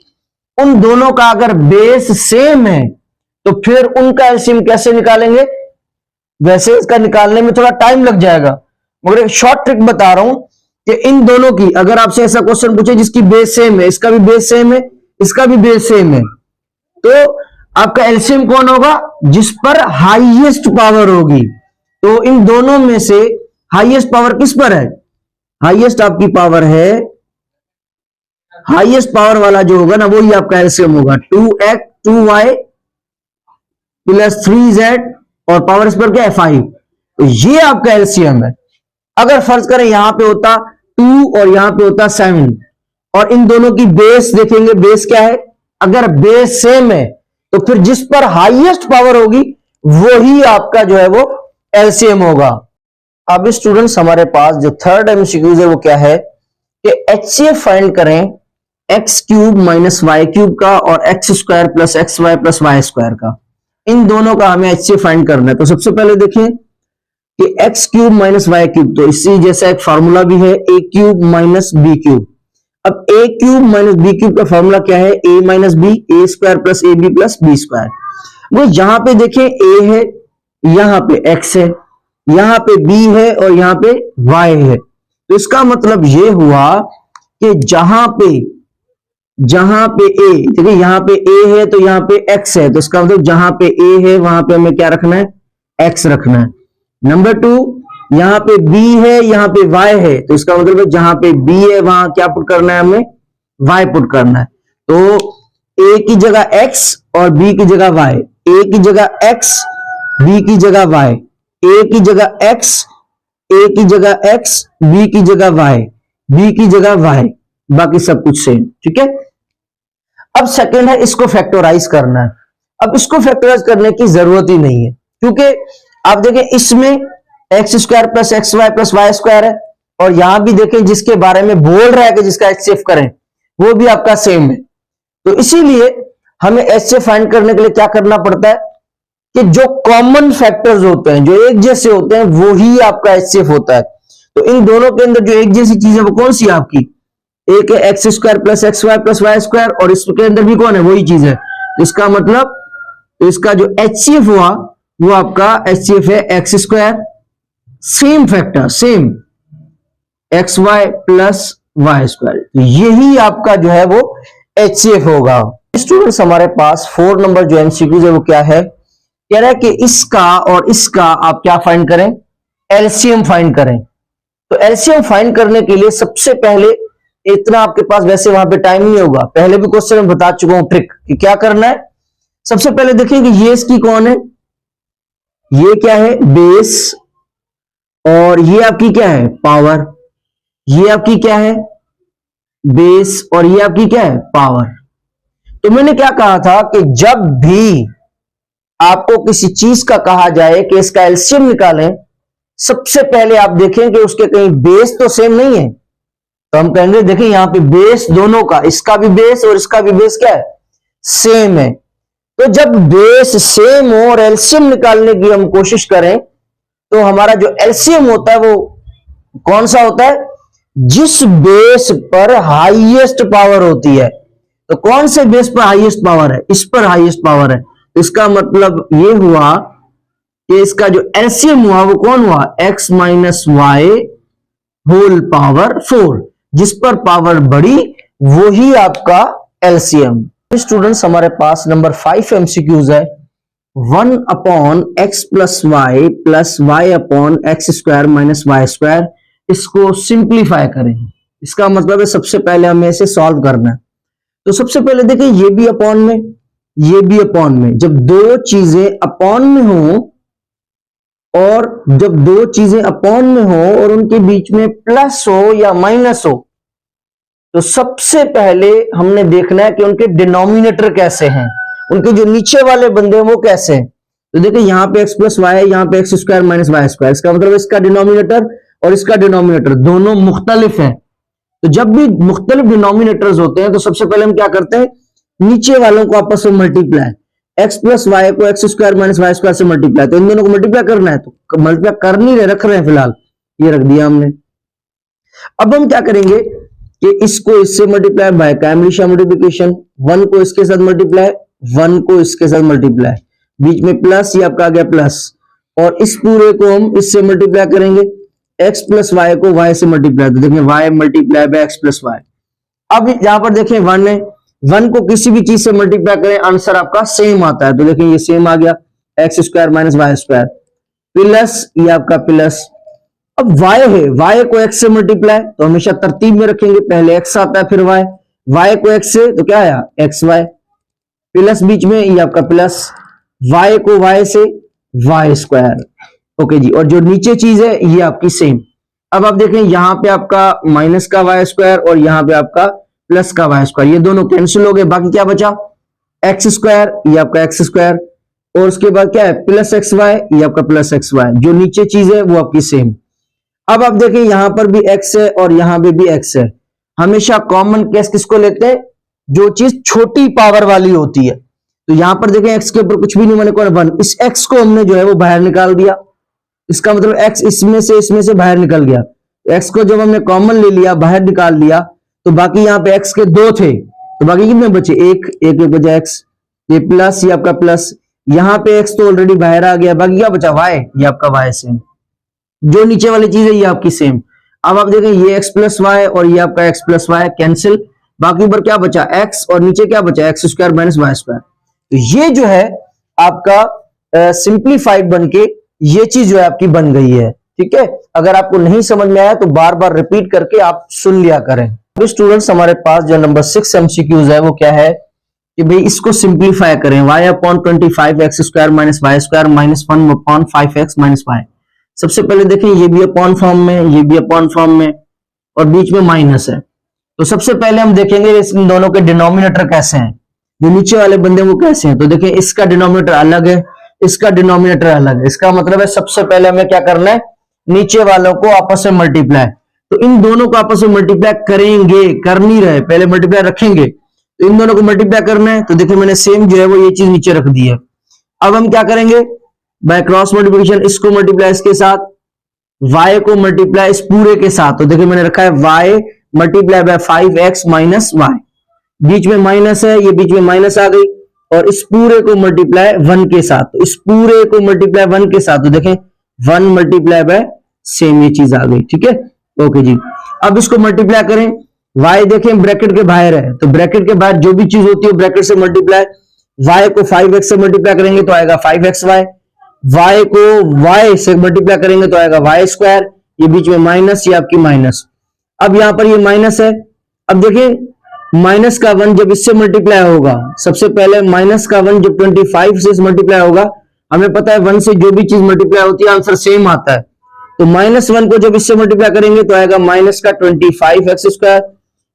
उन दोनों का अगर बेस सेम है तो फिर उनका एलसीएम कैसे निकालेंगे। वैसे इसका निकालने में थोड़ा टाइम लग जाएगा, मगर एक शॉर्ट ट्रिक बता रहा हूं कि इन दोनों की अगर आपसे ऐसा क्वेश्चन पूछे जिसकी बेस सेम है, इसका भी बेस सेम है, इसका भी बेस सेम है, तो आपका एलसीएम कौन होगा, जिस पर हाईएस्ट पावर होगी। तो इन दोनों में से हाईएस्ट पावर किस पर है, हाईएस्ट आपकी पावर है, हाईएस्ट पावर वाला जो होगा ना वही आपका एलसीएम होगा। 2x 2y प्लस 3z और पावर इस पर क्या है 5, तो ये आपका एलसीएम है। अगर फर्ज करें यहां पे होता 2 और यहां पे होता 7 और इन दोनों की बेस देखेंगे, बेस क्या है, अगर बेस सेम है तो फिर जिस पर हाईएस्ट पावर होगी वही आपका जो है वो एलसीएम होगा। अब स्टूडेंट्स हमारे पास जो थर्ड एमसीक्यूज है वो क्या है कि एचसीएफ फाइंड करें X cube minus Y cube का और X square plus X Y plus Y square का। इन दोनों का हमें एचसीएफ फाइंड करना है। तो सबसे पहले देखें कि X cube minus Y cube, तो इसी जैसा एक फॉर्मूला भी है A cube minus B cube. अब A cube minus B cube का फॉर्मूला क्या है, A minus B, A square plus A B plus B square. वो यहां पे देखें ए है, यहां पे एक्स है, यहां पे बी है और यहां पे वाई है। तो इसका मतलब ये हुआ कि जहां पे ए, देखिए यहां पे ए है तो यहां पे एक्स है, तो इसका मतलब जहां पे ए है वहां पे हमें क्या रखना है, एक्स रखना है। नंबर 2, यहां पे बी है यहां पे वाई है, तो इसका मतलब जहां पे बी है वहां क्या पुट करना है, हमें वाई पुट करना है। तो ए की जगह एक्स और बी की जगह वाई, ए की जगह एक्स, बी की जगह वाई, ए की जगह एक्स, ए की जगह एक्स, बी की जगह वाई, बी की जगह वाई, बाकी सब कुछ सेम, ठीक है। अब सेकंड है इसको फैक्टराइज करना है। अब इसको फैक्टराइज करने की जरूरत ही नहीं है क्योंकि आप देखें इसमें X square plus X Y plus Y square है और यहां भी देखें जिसके बारे में बोल रहा है कि जिसका एचसीएफ करें वो भी आपका सेम है। तो इसीलिए हमें एचसीएफ फाइंड करने के लिए क्या करना पड़ता है कि जो कॉमन फैक्टर्स होते हैं, जो एक जैसे होते हैं, वो ही आपका एचसीएफ होता है। तो इन दोनों के अंदर जो एक जैसी चीज है वो कौन सी है आपकी? एक है X square plus X Y plus Y square, और इसके अंदर भी कौन है? वही चीज है। इसका मतलब इसका जो एचसीएफ हुआ वो आपका एचसीएफ है X square, same factor, same X Y plus Y square. तो यही आपका जो है वो एचसीएफ होगा। स्टूडेंट्स हमारे पास 4 नंबर जो एमसीक्यूज है वो क्या है? कह रहा है कि इसका और इसका आप क्या फाइंड करें? एलसीएम फाइंड करें। तो एलसीएम फाइंड करने के लिए सबसे पहले, इतना आपके पास वैसे वहां पे टाइम नहीं होगा, पहले भी क्वेश्चन में बता चुका हूं ट्रिक कि क्या करना है। सबसे पहले देखिए कि ये इसकी कौन है? ये क्या है? बेस, और ये आपकी क्या है? पावर। ये आपकी क्या है? बेस, और ये आपकी क्या है? पावर। तो मैंने क्या कहा था कि जब भी आपको किसी चीज का कहा जाए कि इसका एलसीएम निकालें, सबसे पहले आप देखें कि उसके कहीं बेस तो सेम नहीं है। तो हम कहेंगे देखिए यहां पे बेस दोनों का, इसका भी बेस और इसका भी बेस क्या है? सेम है। तो जब बेस सेम हो और एलसीएम निकालने की हम कोशिश करें तो हमारा जो एलसीएम होता है वो कौन सा होता है? जिस बेस पर हाईएस्ट पावर होती है। तो कौन से बेस पर हाईएस्ट पावर है? इस पर हाईएस्ट पावर है। इसका मतलब ये हुआ कि इसका जो एलसीएम हुआ वो कौन हुआ? x minus Y whole power 4। जिस पर पावर बढ़ी वो ही आपका एलसीएम। स्टूडेंट्स हमारे पास नंबर 5 एमसीक्यूज है। 1 upon X plus Y upon X square minus Y square. इसको सिंप्लीफाई करें। इसका मतलब है सबसे पहले हमें इसे सॉल्व करना है। तो सबसे पहले देखिए ये भी अपॉन में, ये भी अपॉन में। जब दो चीजें अपॉन में हो और जब दो चीजें अपॉन में हो और उनके बीच में प्लस हो या माइनस हो, तो सबसे पहले हमने देखना है कि उनके डिनोमिनेटर कैसे हैं, उनके जो नीचे वाले बंदे हैं वो कैसे हैं। तो देखिए यहां पे x प्लस वाई है, यहां पे X square minus Y square. इसका मतलब इसका डिनोमिनेटर और इसका डिनोमिनेटर दोनों मुख्तलिफ हैं। तो जब भी मुख्तलिफ डिनोमिनेटर्स होते हैं तो सबसे पहले हम क्या करते हैं? नीचे वालों को आपस में मल्टीप्लाई, एक्स प्लस वाई को X square minus Y square से मल्टीप्लाई। तो इन दोनों को मल्टीप्लाई करना है, तो मल्टीप्लाई कर नहीं रहे, रख रहे हैं फिलहाल, ये रख दिया हमने। अब हम क्या करेंगे कि इसको इससे मल्टीप्लाई बाय काइमलिशा मल्टीप्लिकेशन, 1 को इसके साथ मल्टीप्लाई, 1 को इसके साथ मल्टीप्लाई, बीच में प्लस, ये आपका आ गया प्लस, और इस पूरे को हम इससे मल्टीप्लाई करेंगे, एक्स प्लस वाई को वाई से मल्टीप्लाई। तो देखें Y multiply by X plus Y. अब यहां पर देखें 1 है, 1 को किसी भी चीज से मल्टीप्लाई करें आंसर आपका सेम आता है। तो देखें ये सेम आ गया, X square minus Y square plus ये आपका प्लस। अब y है, y को x से मल्टीप्लाई, तो हमेशा तरतीब में रखेंगे, पहले x आता है फिर y। y को x से तो क्या आया? एक्स वाई प्लस, बीच में ये आपका प्लस, y को y से वाई स्क्वायर। ओके जी, और जो नीचे चीज है ये आपकी सेम। अब आप देखें यहां पे आपका माइनस का वाई स्क्वायर और यहां पे आपका प्लस का वाई स्क्वायर, ये दोनों कैंसिल हो गए। बाकी क्या बचा? एक्स स्क्वायर, ये आपका एक्स स्क्वायर, और उसके बाद क्या है? प्लस एक्स वाई, ये आपका प्लस एक्स वाई। जो नीचे चीज है वो आपकी सेम। अब आप देखें यहां पर भी x है और यहां पे भी x है। हमेशा कॉमन केस किसको लेते हैं? जो चीज छोटी पावर वाली होती है। तो यहां पर देखें x के ऊपर कुछ भी नहीं, मैंने कौन 1, इस x को हमने जो है वो बाहर निकाल दिया। इसका मतलब x इसमें से बाहर निकल गया। x को जब हमने कॉमन ले लिया, बाहर निकाल लिया, तो बाकी यहां पे x के 2 थे, तो बाकी कितने बचे? एक बचा x, ये प्लस, ये आपका प्लस, यहां पे x तो ऑलरेडी बाहर आ गया, बाकी क्या बचा? y, ये आपका y सेम। जो नीचे वाली चीज है ये आपकी सेम। अब आप देखें ये x प्लस वाई और ये आपका x प्लस वाई कैंसिल, बाकी ऊपर क्या बचा? x, और नीचे क्या बचा? X square minus Y square. तो ये जो है आपका सिंप्लीफाइड बनके ये चीज जो है आपकी बन गई है। ठीक है, अगर आपको नहीं समझ में आया तो बार बार रिपीट करके आप सुन लिया करें। तो स्टूडेंट्स हमारे पास जो नंबर 6 एमसीक्यूज है वो क्या है कि भाई इसको सिंप्लीफाई करें। y upon 25 X square minus Y square minus 1 upon 5x minus Y. सबसे पहले देखें ये भी अपॉन फॉर्म में, ये भी अपॉन फॉर्म में, और बीच में माइनस है। तो सबसे पहले हम देखेंगे इन दोनों के डिनोमिनेटर कैसे हैं, जो नीचे वाले बंदे वो कैसे हैं। तो देखें इसका डिनोमिनेटर अलग है, इसका डिनोमिनेटर अलग है। इसका मतलब है सबसे पहले हमें क्या करना है? नीचे वालों को आपस में मल्टीप्लाई। तो इन दोनों को आपस में मल्टीप्लाई करेंगे, कर नहीं रहे, पहले मल्टीप्लाई रखेंगे, तो इन दोनों को मल्टीप्लाई करना है। तो देखिए मैंने सेम जो है वो ये चीज नीचे रख दी है। अब हम क्या करेंगे, बाय क्रॉस मल्टीप्लिकेशन इसको मल्टीप्लाई इसके साथ, y को मल्टीप्लाई इस पूरे के साथ। तो देखिए मैंने रखा है y multiply by 5x minus y, बीच में माइनस है, ये बीच में माइनस आ गई, और इस पूरे को मल्टीप्लाई 1 के साथ, तो इस पूरे को मल्टीप्लाई 1 के साथ, तो देखें 1 मल्टीप्लाई बाय सेम, ये चीज आ गई। ठीक है, ओके जी। अब इसको मल्टीप्लाई करें, y देखें ब्रैकेट के बाहर है, तो ब्रैकेट के बाहर जो भी चीज होती है ब्रैकेट से मल्टीप्लाई, y को 5x से मल्टीप्लाई करेंगे तो आएगा 5xy, y को y से मल्टीप्लाई करेंगे तो आएगा y स्क्वायर, ये बीच में माइनस, ये आपकी माइनस। अब यहां पर ये माइनस है, अब देखिए माइनस का 1 जब इससे मल्टीप्लाई होगा, सबसे पहले माइनस का 1 जब 25 से मल्टीप्लाई होगा, हमें पता है 1 से जो भी चीज मल्टीप्लाई होती है आंसर सेम आता है, तो -1 को जब इससे मल्टीप्लाई करेंगे तो आएगा माइनस का 25x स्क्वायर,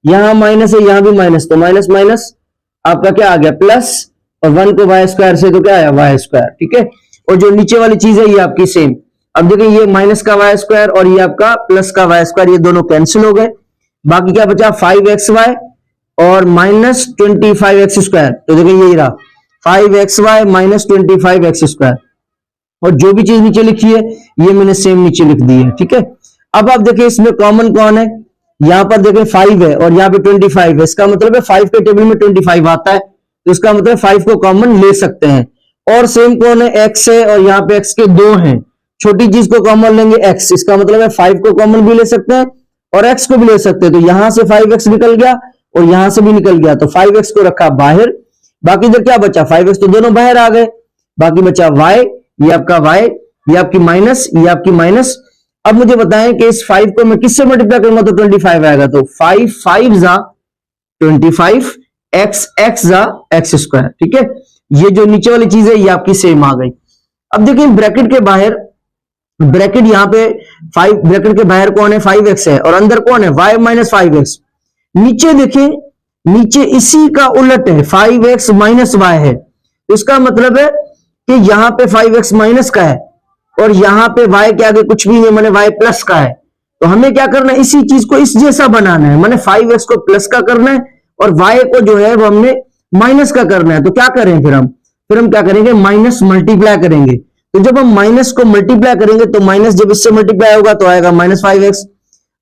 यहां माइनस है यहां भी माइनस, तो माइनस माइनस आपका क्या आ गया प्लस, और 1 को y स्क्वायर से तो क्या आया y स्क्वायर। ठीक है, और जो नीचे वाली चीज है ये आपकी सेम। अब देखिए ये माइनस का y स्क्वायर और ये आपका प्लस का y स्क्वायर, ये दोनों कैंसिल हो गए, बाकी क्या बचा 5xy और माइनस 25x स्क्वायर। तो देखिए यही रहा 5xy माइनस 25x स्क्वायर, और जो भी चीज नीचे लिखी है ये मैंने सेम नीचे लिख दी है। ठीक है, अब आप देखिए इसमें कॉमन कौन है, यहां पर देखिए 5 है और यहाँ पे 25 है, इसका मतलब है 5 के टेबल में 25 आता है, तो इसका मतलब 5 को कॉमन ले सकते हैं। और सेम कौन है, x है, और यहाँ पे x के 2 हैं, छोटी चीज को कॉमन लेंगे x, इसका मतलब है 5 को कॉमन भी ले सकते हैं और x को भी ले सकते हैं, तो यहां से 5x निकल गया और यहां से भी निकल गया, तो 5x को रखा बाहर, बाकी इधर क्या बचा 5x तो दोनों बाहर आ गए, बाकी बचा y, ये आपका y, ये आपकी माइनस, ये आपकी माइनस। अब मुझे बताएं कि इस 5 को मैं किससे मल्टीप्लाई करूंगा तो 25 आएगा, तो 5 5 जा 25, x जा x स्क्वायर। ठीक है, ये जो नीचे वाली चीज है ये आपकी सेम आ गई। अब देखिए ब्रैकेट के बाहर, ब्रैकेट यहां पे 5, ब्रैकेट के बाहर कौन है 5x है, और अंदर कौन है y माइनस 5x। नीचे देखें, नीचे इसी का उलट है 5x माइनस y है, तो इसका मतलब है कि यहां पे 5x माइनस का है और यहां पे y के आगे कुछ भी नहीं, माने y प्लस का है। तो हमें क्या करना है, इसी चीज को इस जैसा बनाना है, माने 5x को प्लस का करना है और y को जो है वो हमने माइनस का करना है। तो क्या करें फिर हम क्या करेंगे, माइनस मल्टीप्लाई करेंगे। तो जब हम माइनस को मल्टीप्लाई करेंगे तो माइनस जब इससे मल्टीप्लाई होगा तो आएगा माइनस 5x,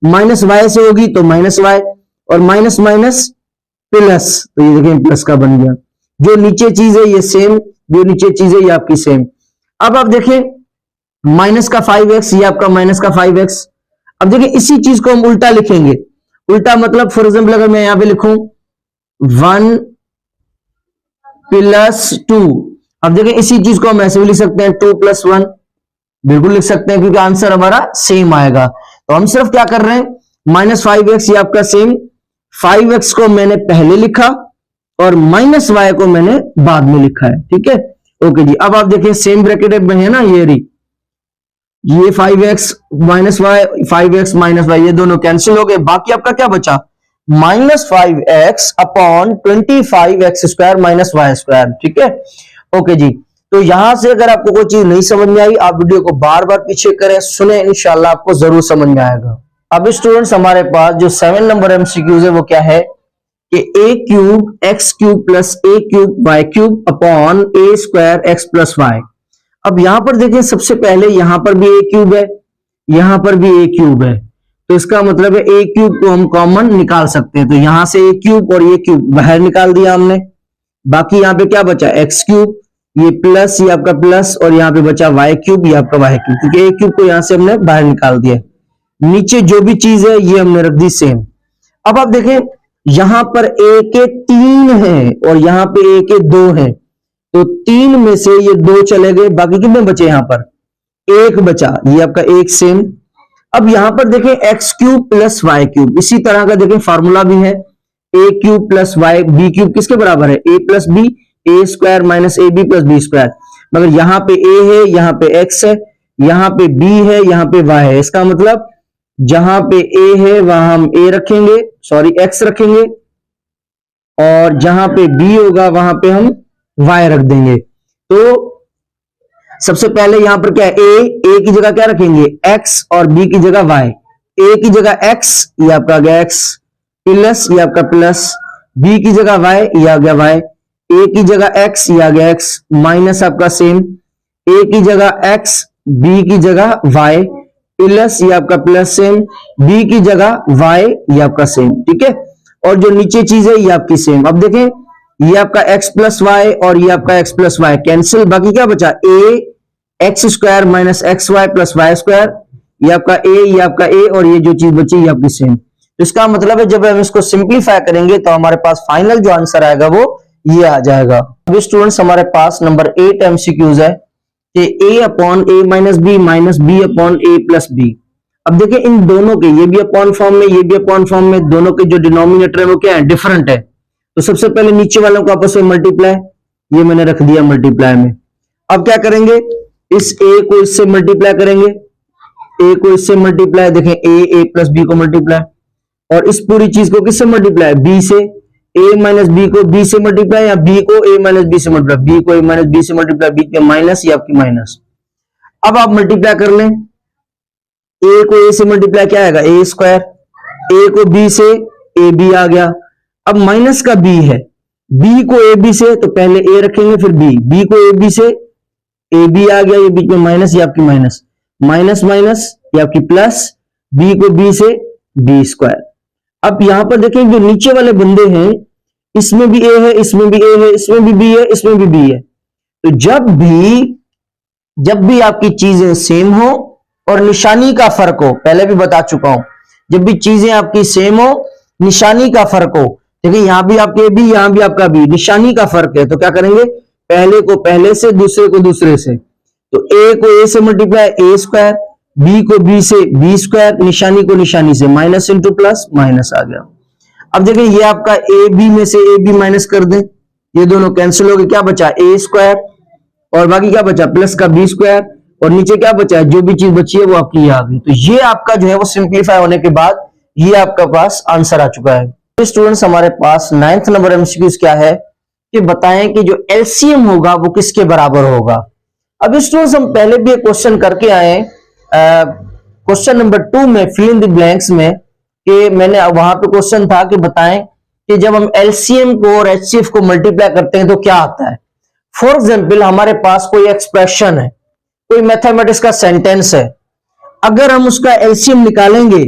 माइनस y से होगी तो माइनस y, और माइनस माइनस प्लस, तो ये देखिए प्लस का बन गया। जो नीचे चीज है ये सेम, जो नीचे चीज है ये आपकी सेम। अब आप देखें माइनस का 5x, ये आपका माइनस का 5x। अब देखिए इसी चीज को हम उल्टा लिखेंगे, उल्टा मतलब फॉर एग्जाम्पल अगर मैं यहां पे लिखूं 1 प्लस 2, अब देखिए इसी चीज को हम ऐसे भी लिख सकते हैं 2 प्लस 1, बिल्कुल लिख सकते हैं क्योंकि आंसर हमारा सेम आएगा। तो हम सिर्फ क्या कर रहे हैं, माइनस 5x ये आपका सेम, 5x को मैंने पहले लिखा और माइनस y को मैंने बाद में लिखा है। ठीक है, ओके जी। अब आप देखिए सेम ब्रैकेट में है ना, ये 5x minus y, 5x minus y, ये दोनों कैंसिल हो गए, बाकी आपका क्या बचा minus 5x upon 25x square minus y square. ठीक है, ओके जी। तो यहां से अगर आपको कोई चीज नहीं समझ में आई, आप वीडियो को बार बार पीछे करें, सुने, इंशाल्लाह आपको जरूर समझ में आएगा। अब स्टूडेंट्स हमारे पास जो 7 नंबर एमसीक्यूज है वो क्या है कि a cube x cube plus a cube y cube upon a square x plus y। अब यहां पर देखिए सबसे पहले यहां पर भी a क्यूब है, यहां पर भी a क्यूब है, तो इसका मतलब है a क्यूब को हम कॉमन निकाल सकते हैं, तो यहां से a क्यूब और ये क्यूब बाहर निकाल दिया हमने, बाकी यहां पे क्या बचा x क्यूब, ये प्लस, ये आपका प्लस, और यहां पे बचा y क्यूब, ये आपका y क्यूब, क्योंकि a क्यूब को यहां से हमने बाहर निकाल दिया। नीचे जो भी चीज है ये हमने रख दी सेम। अब आप देखें यहां पर a के 3 हैं और यहां पे a के 2 हैं, तो 3 में से ये 2 चले गए, बाकी कितने बचे, यहां पर 1 बचा, ये आपका 1 सेम। अब यहां पर देखें x cube plus y cube, इसी तरह का देखें फार्मूला भी है, a cube plus y b cube किसके बराबर है, a plus b, a square minus A B plus B square. मगर यहां पे a है, यहां पे x है, यहां पे b है, यहां पे y है, इसका मतलब जहां पे a है वहां हम a रखेंगे, सॉरी x रखेंगे, और जहां पे b होगा वहां पे हम y रख देंगे। तो सबसे पहले यहां पर क्या है, a की जगह क्या रखेंगे x और b की जगह y, ए की जगह x, ये आपका आ गया x प्लस, ये आपका प्लस, b की जगह y, ये आ गया y, a की जगह x, ये आ गया x माइनस आपका सेम, a की जगह x, b की जगह y प्लस, ये आपका प्लस सेम, b की जगह y, ये आपका सेम। ठीक है, और जो नीचे चीज है ये आपकी सेम। अब देखें, ये आपका x प्लस वाई और ये आपका x प्लस वाई कैंसिल, बाकी क्या बचा, a X square minus X Y plus Y square, ये आपका a, ये आपका a, और ये जो चीज बची ये आपकी सेम। तो इसका मतलब है जब हम इसको सिंप्लीफाई करेंगे तो हमारे पास फाइनल जो आंसर आएगा वो ये आ जाएगा। अभी स्टूडेंट्स हमारे पास नंबर 8 एमसीक्यूज है कि a upon a minus B minus B upon a plus B. अब देखिए इन दोनों के, ये भी अपॉन फॉर्म में, ये भी अपॉन फॉर्म में, दोनों के जो डिनोमिनेटर है वो क्या है, डिफरेंट है। तो सबसे पहले नीचे वालों को आपस में मल्टीप्लाई, ये मैंने रख दिया मल्टीप्लाई में। अब क्या करेंगे, इस a को इससे मल्टीप्लाई करेंगे, a को इससे मल्टीप्लाई, देखें a प्लस बी को मल्टीप्लाई, और इस पूरी चीज को किससे मल्टीप्लाई, b से, a माइनस बी को b से मल्टीप्लाई, या b को a माइनस बी से मल्टीप्लाई, b को a माइनस बी से मल्टीप्लाई, b के माइनस, ये आपकी माइनस। अब आप मल्टीप्लाई कर लें, a को a से मल्टीप्लाई क्या आएगा, a स्क्वायर, a को b से a b आ गया। अब माइनस का b है, b को a b से, तो पहले a रखेंगे फिर b को a b से a b आ गया, ये बीच में माइनस, ये आपकी माइनस, माइनस माइनस, ये आपकी प्लस, b को b से b स्क्वायर। अब यहां पर देखें जो नीचे वाले बंदे हैं, इसमें भी a है, इसमें भी a है, इसमें भी b है, इसमें भी b है। तो जब भी आपकी चीजें सेम हो और निशानी का फर्क हो, पहले भी बता चुका हूं, जब भी चीजें आपकी सेम हो, निशानी का फर्क हो, देखिए यहां भी आपके b, यहां भी आपका b, निशानी का फर्क है, तो क्या करेंगे, पहले को पहले से, दूसरे को दूसरे से। तो a को a से मल्टीप्लाई a स्क्वायर, b को b से b स्क्वायर, निशानी को निशानी से, माइनस इंटू प्लस, माइनस आ गया। अब देखिए ये आपका a b में से a b माइनस कर दें, ये दोनों कैंसिल हो गए, क्या बचा a स्क्वायर, और बाकी क्या बचा प्लस का b स्क्वायर, और नीचे क्या बचा है, जो भी चीज बची है वो आपकी ये आ गई। तो ये आपका जो है वो सिंप्लीफाई होने के बाद ये आपका पास आंसर आ चुका है। तो स्टूडेंट्स हमारे पास 9th नंबर एमसीक्यूज क्या है कि बताएं कि जो एलसीएम होगा वो किसके बराबर होगा। अब स्टूडेंट्स हम पहले भी एक क्वेश्चन करके आए, क्वेश्चन नंबर 2 में फिल इन द ब्लैंक्स में, कि मैंने वहां पे क्वेश्चन था कि बताएं कि जब हम एलसीएम को और एचसीएफ को मल्टीप्लाई करते हैं तो क्या आता है। फॉर एग्जाम्पल हमारे पास कोई एक्सप्रेशन है, कोई मैथमेटिक्स का सेंटेंस है, अगर हम उसका एलसीएम निकालेंगे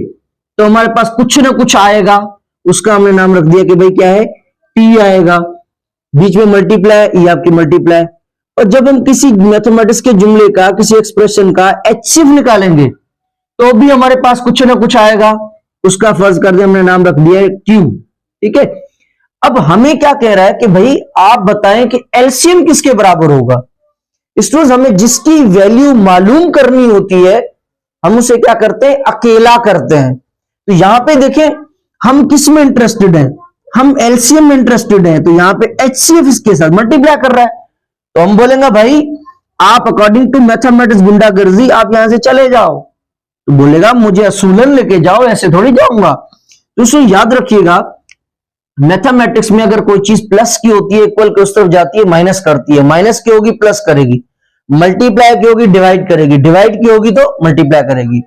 तो हमारे पास कुछ ना कुछ आएगा, उसका हमने नाम रख दिया कि भाई क्या है, p आएगा, बीच में मल्टीप्लाई, ये आपकी मल्टीप्लाई। और जब हम किसी मैथमेटिक्स के जुमले का, किसी एक्सप्रेशन का एचसीएफ निकालेंगे तो भी हमारे पास कुछ ना कुछ आएगा, उसका फर्ज कर दे हमने नाम रख दिया है q। ठीक है, अब हमें क्या कह रहा है कि भाई आप बताएं कि एलसीएम किसके बराबर होगा। स्टूडेंट्स हमें जिसकी वैल्यू मालूम करनी होती है हम उसे क्या करते हैं, अकेला करते हैं। तो यहां पे देखें हम किस में इंटरेस्टेड हैं, हम एलसीएम में इंटरेस्टेड हैं, तो यहां पे एचसीएफ इसके साथ मल्टीप्लाई कर रहा है। तो हम बोलेंगे भाई आप अकॉर्डिंग टू मैथमेटिक्स गुंडागर्दी आप यहां से चले जाओ, तो बोलेगा मुझे असूलन लेके जाओ, ऐसे थोड़ी जाऊंगा। तो उसको याद रखिएगा मैथमेटिक्स में अगर कोई चीज प्लस की होती है, इक्वल की उस तरफ जाती है, माइनस करती है, माइनस की होगी प्लस करेगी, मल्टीप्लाई की होगी डिवाइड करेगी, डिवाइड की होगी तो मल्टीप्लाई करेगी।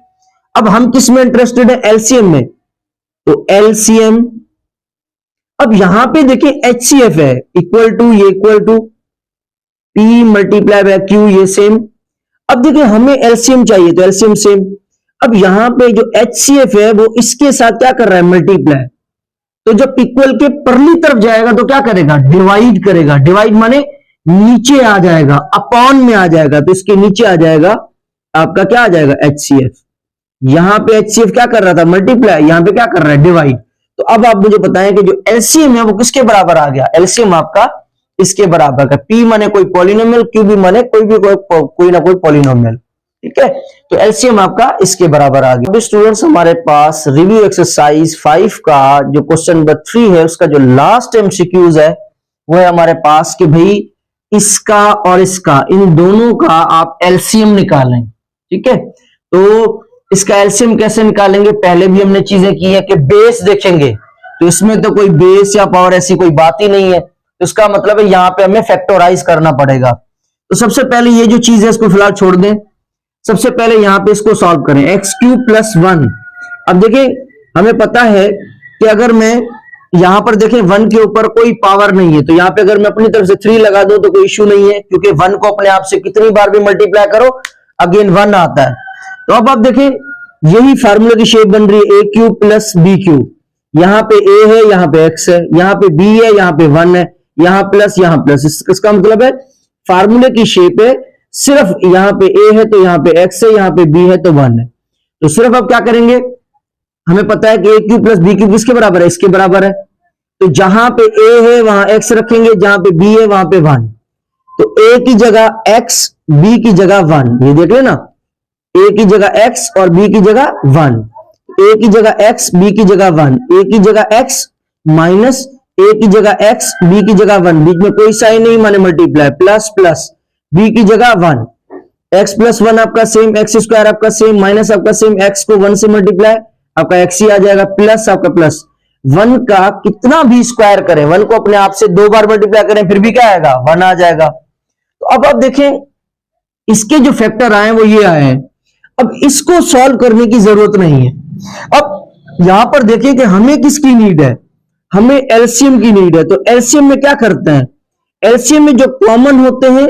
अब हम किस में इंटरेस्टेड है, एलसीएम में, तो एलसीएम। अब यहां पे देखिए एचसीएफ है, इक्वल टू, ये equal to P multiply by Q, ये सेम। अब देखिए हमें एलसीएम चाहिए तो एलसीएम सेम। अब यहां पे जो एचसीएफ है वो इसके साथ क्या कर रहा है, मल्टीप्लाई। तो जब इक्वल के परली तरफ जाएगा तो क्या करेगा, डिवाइड करेगा। डिवाइड माने नीचे आ जाएगा, अपॉन में आ जाएगा, तो इसके नीचे आ जाएगा आपका क्या आ जाएगा, एचसीएफ। यहां पे एचसीएफ क्या कर रहा था, मल्टीप्लाई, यहां पे क्या कर रहा है, डिवाइड। तो अब आप मुझे बताएं कि जो एलसीएम है वो किसके बराबर आ गया, एलसीएम आपका इसके बराबर का। पी माने कोई पॉलिनोमियल, क्यू भी माने कोई ना कोई पॉलिनोमियल। ठीक है, तो एलसीएम आपका इसके बराबर आ गया। अब स्टूडेंट्स हमारे पास रिव्यू एक्सरसाइज 5 का जो क्वेश्चन नंबर 3 है उसका जो लास्ट एमसीक्यूज है वो है हमारे पास कि भाई इसका और इसका, इन दोनों का आप एलसीएम निकालें। ठीक है, तो इसका एलसीएम कैसे निकालेंगे, पहले भी हमने चीजें की है कि बेस देखेंगे, तो इसमें तो कोई बेस या पावर ऐसी कोई बात ही नहीं है, तो इसका मतलब है यहां पे हमें फैक्टराइज करना पड़ेगा। तो सबसे पहले ये जो चीज है इसको फिलहाल छोड़ दें, सबसे पहले यहां पे इसको सॉल्व करें, एक्स क्यूब प्लस 1। अब देखिए हमें पता है कि अगर मैं यहां पर देखें 1 के ऊपर कोई पावर नहीं है, तो यहां पे अगर मैं अपनी तरफ से 3 लगा दूं तो कोई इश्यू नहीं है, क्योंकि 1 को अपने आप से कितनी बार भी मल्टीप्लाई करो अगेन 1 आता है। तो अब आप देखें यही फार्मूले की शेप बन रही है a cube plus B cube. यहां पे a है, यहां पे x है, यहां पे b है, यहां पे 1 है, यहां प्लस। इसका मतलब है फार्मूले की शेप है, सिर्फ यहां पे a है तो यहां पे x है, यहां पे b है तो 1 है। तो सिर्फ अब क्या करेंगे, हमें पता है कि a cube plus B cube किसके बराबर है, इसके बराबर है। तो जहां पे a है वहां x रखेंगे, जहां पे b है वहां पे 1। तो a की जगह x, b की जगह 1, ये देख लेना, a की जगह x और b की जगह 1। a की जगह x, b की जगह 1, a की जगह x माइनस a की जगह x, b की जगह 1, बीच में कोई साइन नहीं माने मल्टीप्लाई, प्लस प्लस b की जगह 1, x प्लस 1 आपका सेम, एक्स स्क्वायर आपका सेम, माइनस आपका सेम, x को 1 से मल्टीप्लाई आपका x ही आ जाएगा, प्लस आपका प्लस 1 का कितना भी स्क्वायर करें, 1 को अपने आप से 2 बार मल्टीप्लाई करें फिर भी क्या आएगा, 1 आ जाएगा। तो अब आप देखें इसके जो फैक्टर आए वो ये आए हैं। अब इसको सॉल्व करने की जरूरत नहीं है। अब यहां पर देखिए कि हमें किसकी नीड है, हमें एलसीएम की नीड है। तो एलसीएम में क्या करते हैं, एलसीएम में जो कॉमन होते हैं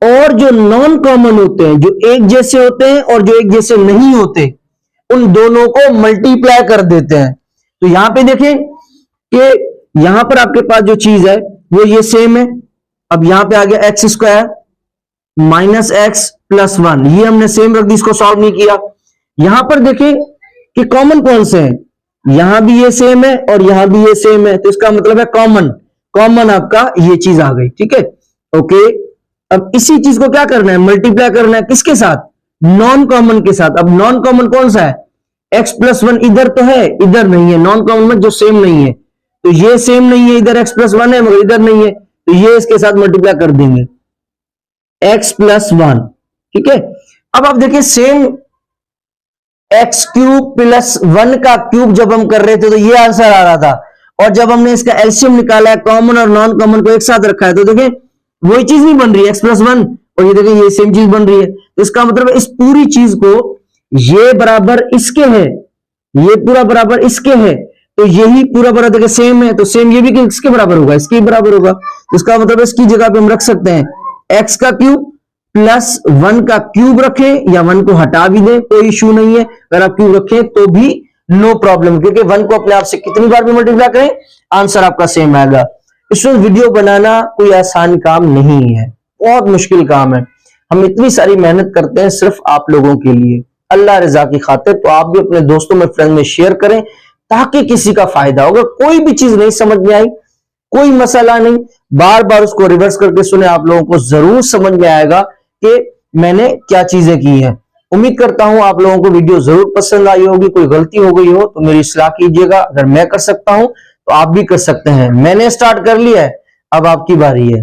और जो नॉन कॉमन होते हैं, जो एक जैसे होते हैं और जो एक जैसे नहीं होते, उन दोनों को मल्टीप्लाई कर देते हैं। तो यहां पे देखें कि यहां पर आपके पास जो चीज है वो ये सेम है। अब यहां पे आ गया X square minus x plus 1, ये हमने सेम रख दी, इसको सॉल्व नहीं किया। यहां पर देखें कि कॉमन कौन से हैं, यहां भी ये सेम है और यहां भी ये सेम है, तो इसका मतलब है कॉमन आपका ये चीज आ गई, ठीक है, ओके। अब इसी चीज को क्या करना है, मल्टीप्लाई करना है किसके साथ, नॉन कॉमन के साथ। अब नॉन कॉमन कौन सा है, x प्लस 1 इधर तो है, इधर नहीं है, नॉन कॉमन में जो सेम नहीं है, तो ये सेम नहीं है, इधर x प्लस 1 है मगर इधर नहीं है, तो ये इसके साथ मल्टीप्लाई कर देंगे x प्लस 1, ठीक है। अब आप देखिए सेम x क्यूब प्लस 1 का क्यूब जब हम कर रहे थे तो ये आंसर आ रहा था, और जब हमने इसका एलसीएम निकाला है, कॉमन और नॉन कॉमन को एक साथ रखा है, तो देखिए वही चीज नहीं बन रही है, x प्लस 1 और ये देखिए ये सेम चीज बन रही है। तो इसका मतलब इस पूरी चीज को ये बराबर इसके है, ये पूरा बराबर इसके है, तो यही पूरा बराबर देखिए सेम है, तो सेम ये भी किसके बराबर होगा, इसके बराबर होगा। तो इसका मतलब इसकी जगह पे हम रख सकते हैं x का क्यूब प्लस 1 का क्यूब रखें या 1 को हटा भी दें, कोई इश्यू नहीं है। अगर आप क्यूब रखें तो भी नो प्रॉब्लम, क्योंकि 1 को अपने आप से कितनी बार भी मल्टीप्लाई करें आंसर आपका सेम आएगा। इसमें वीडियो बनाना कोई आसान काम नहीं है, बहुत मुश्किल काम है। हम इतनी सारी मेहनत करते हैं सिर्फ आप लोगों के लिए, अल्लाह रजा की खातिर। तो आप भी अपने दोस्तों में, फ्रेंड में शेयर करें ताकि किसी का फायदा होगा। कोई भी चीज नहीं समझ में आई, कोई मसला नहीं, बार बार उसको रिवर्स करके सुने, आप लोगों को जरूर समझ में आएगा कि मैंने क्या चीजें की हैं। उम्मीद करता हूं आप लोगों को वीडियो जरूर पसंद आई होगी। कोई गलती हो गई हो तो मेरी इस्लाह कीजिएगा, अगर मैं कर सकता हूं तो आप भी कर सकते हैं। मैंने स्टार्ट कर लिया है, अब आपकी बारी है।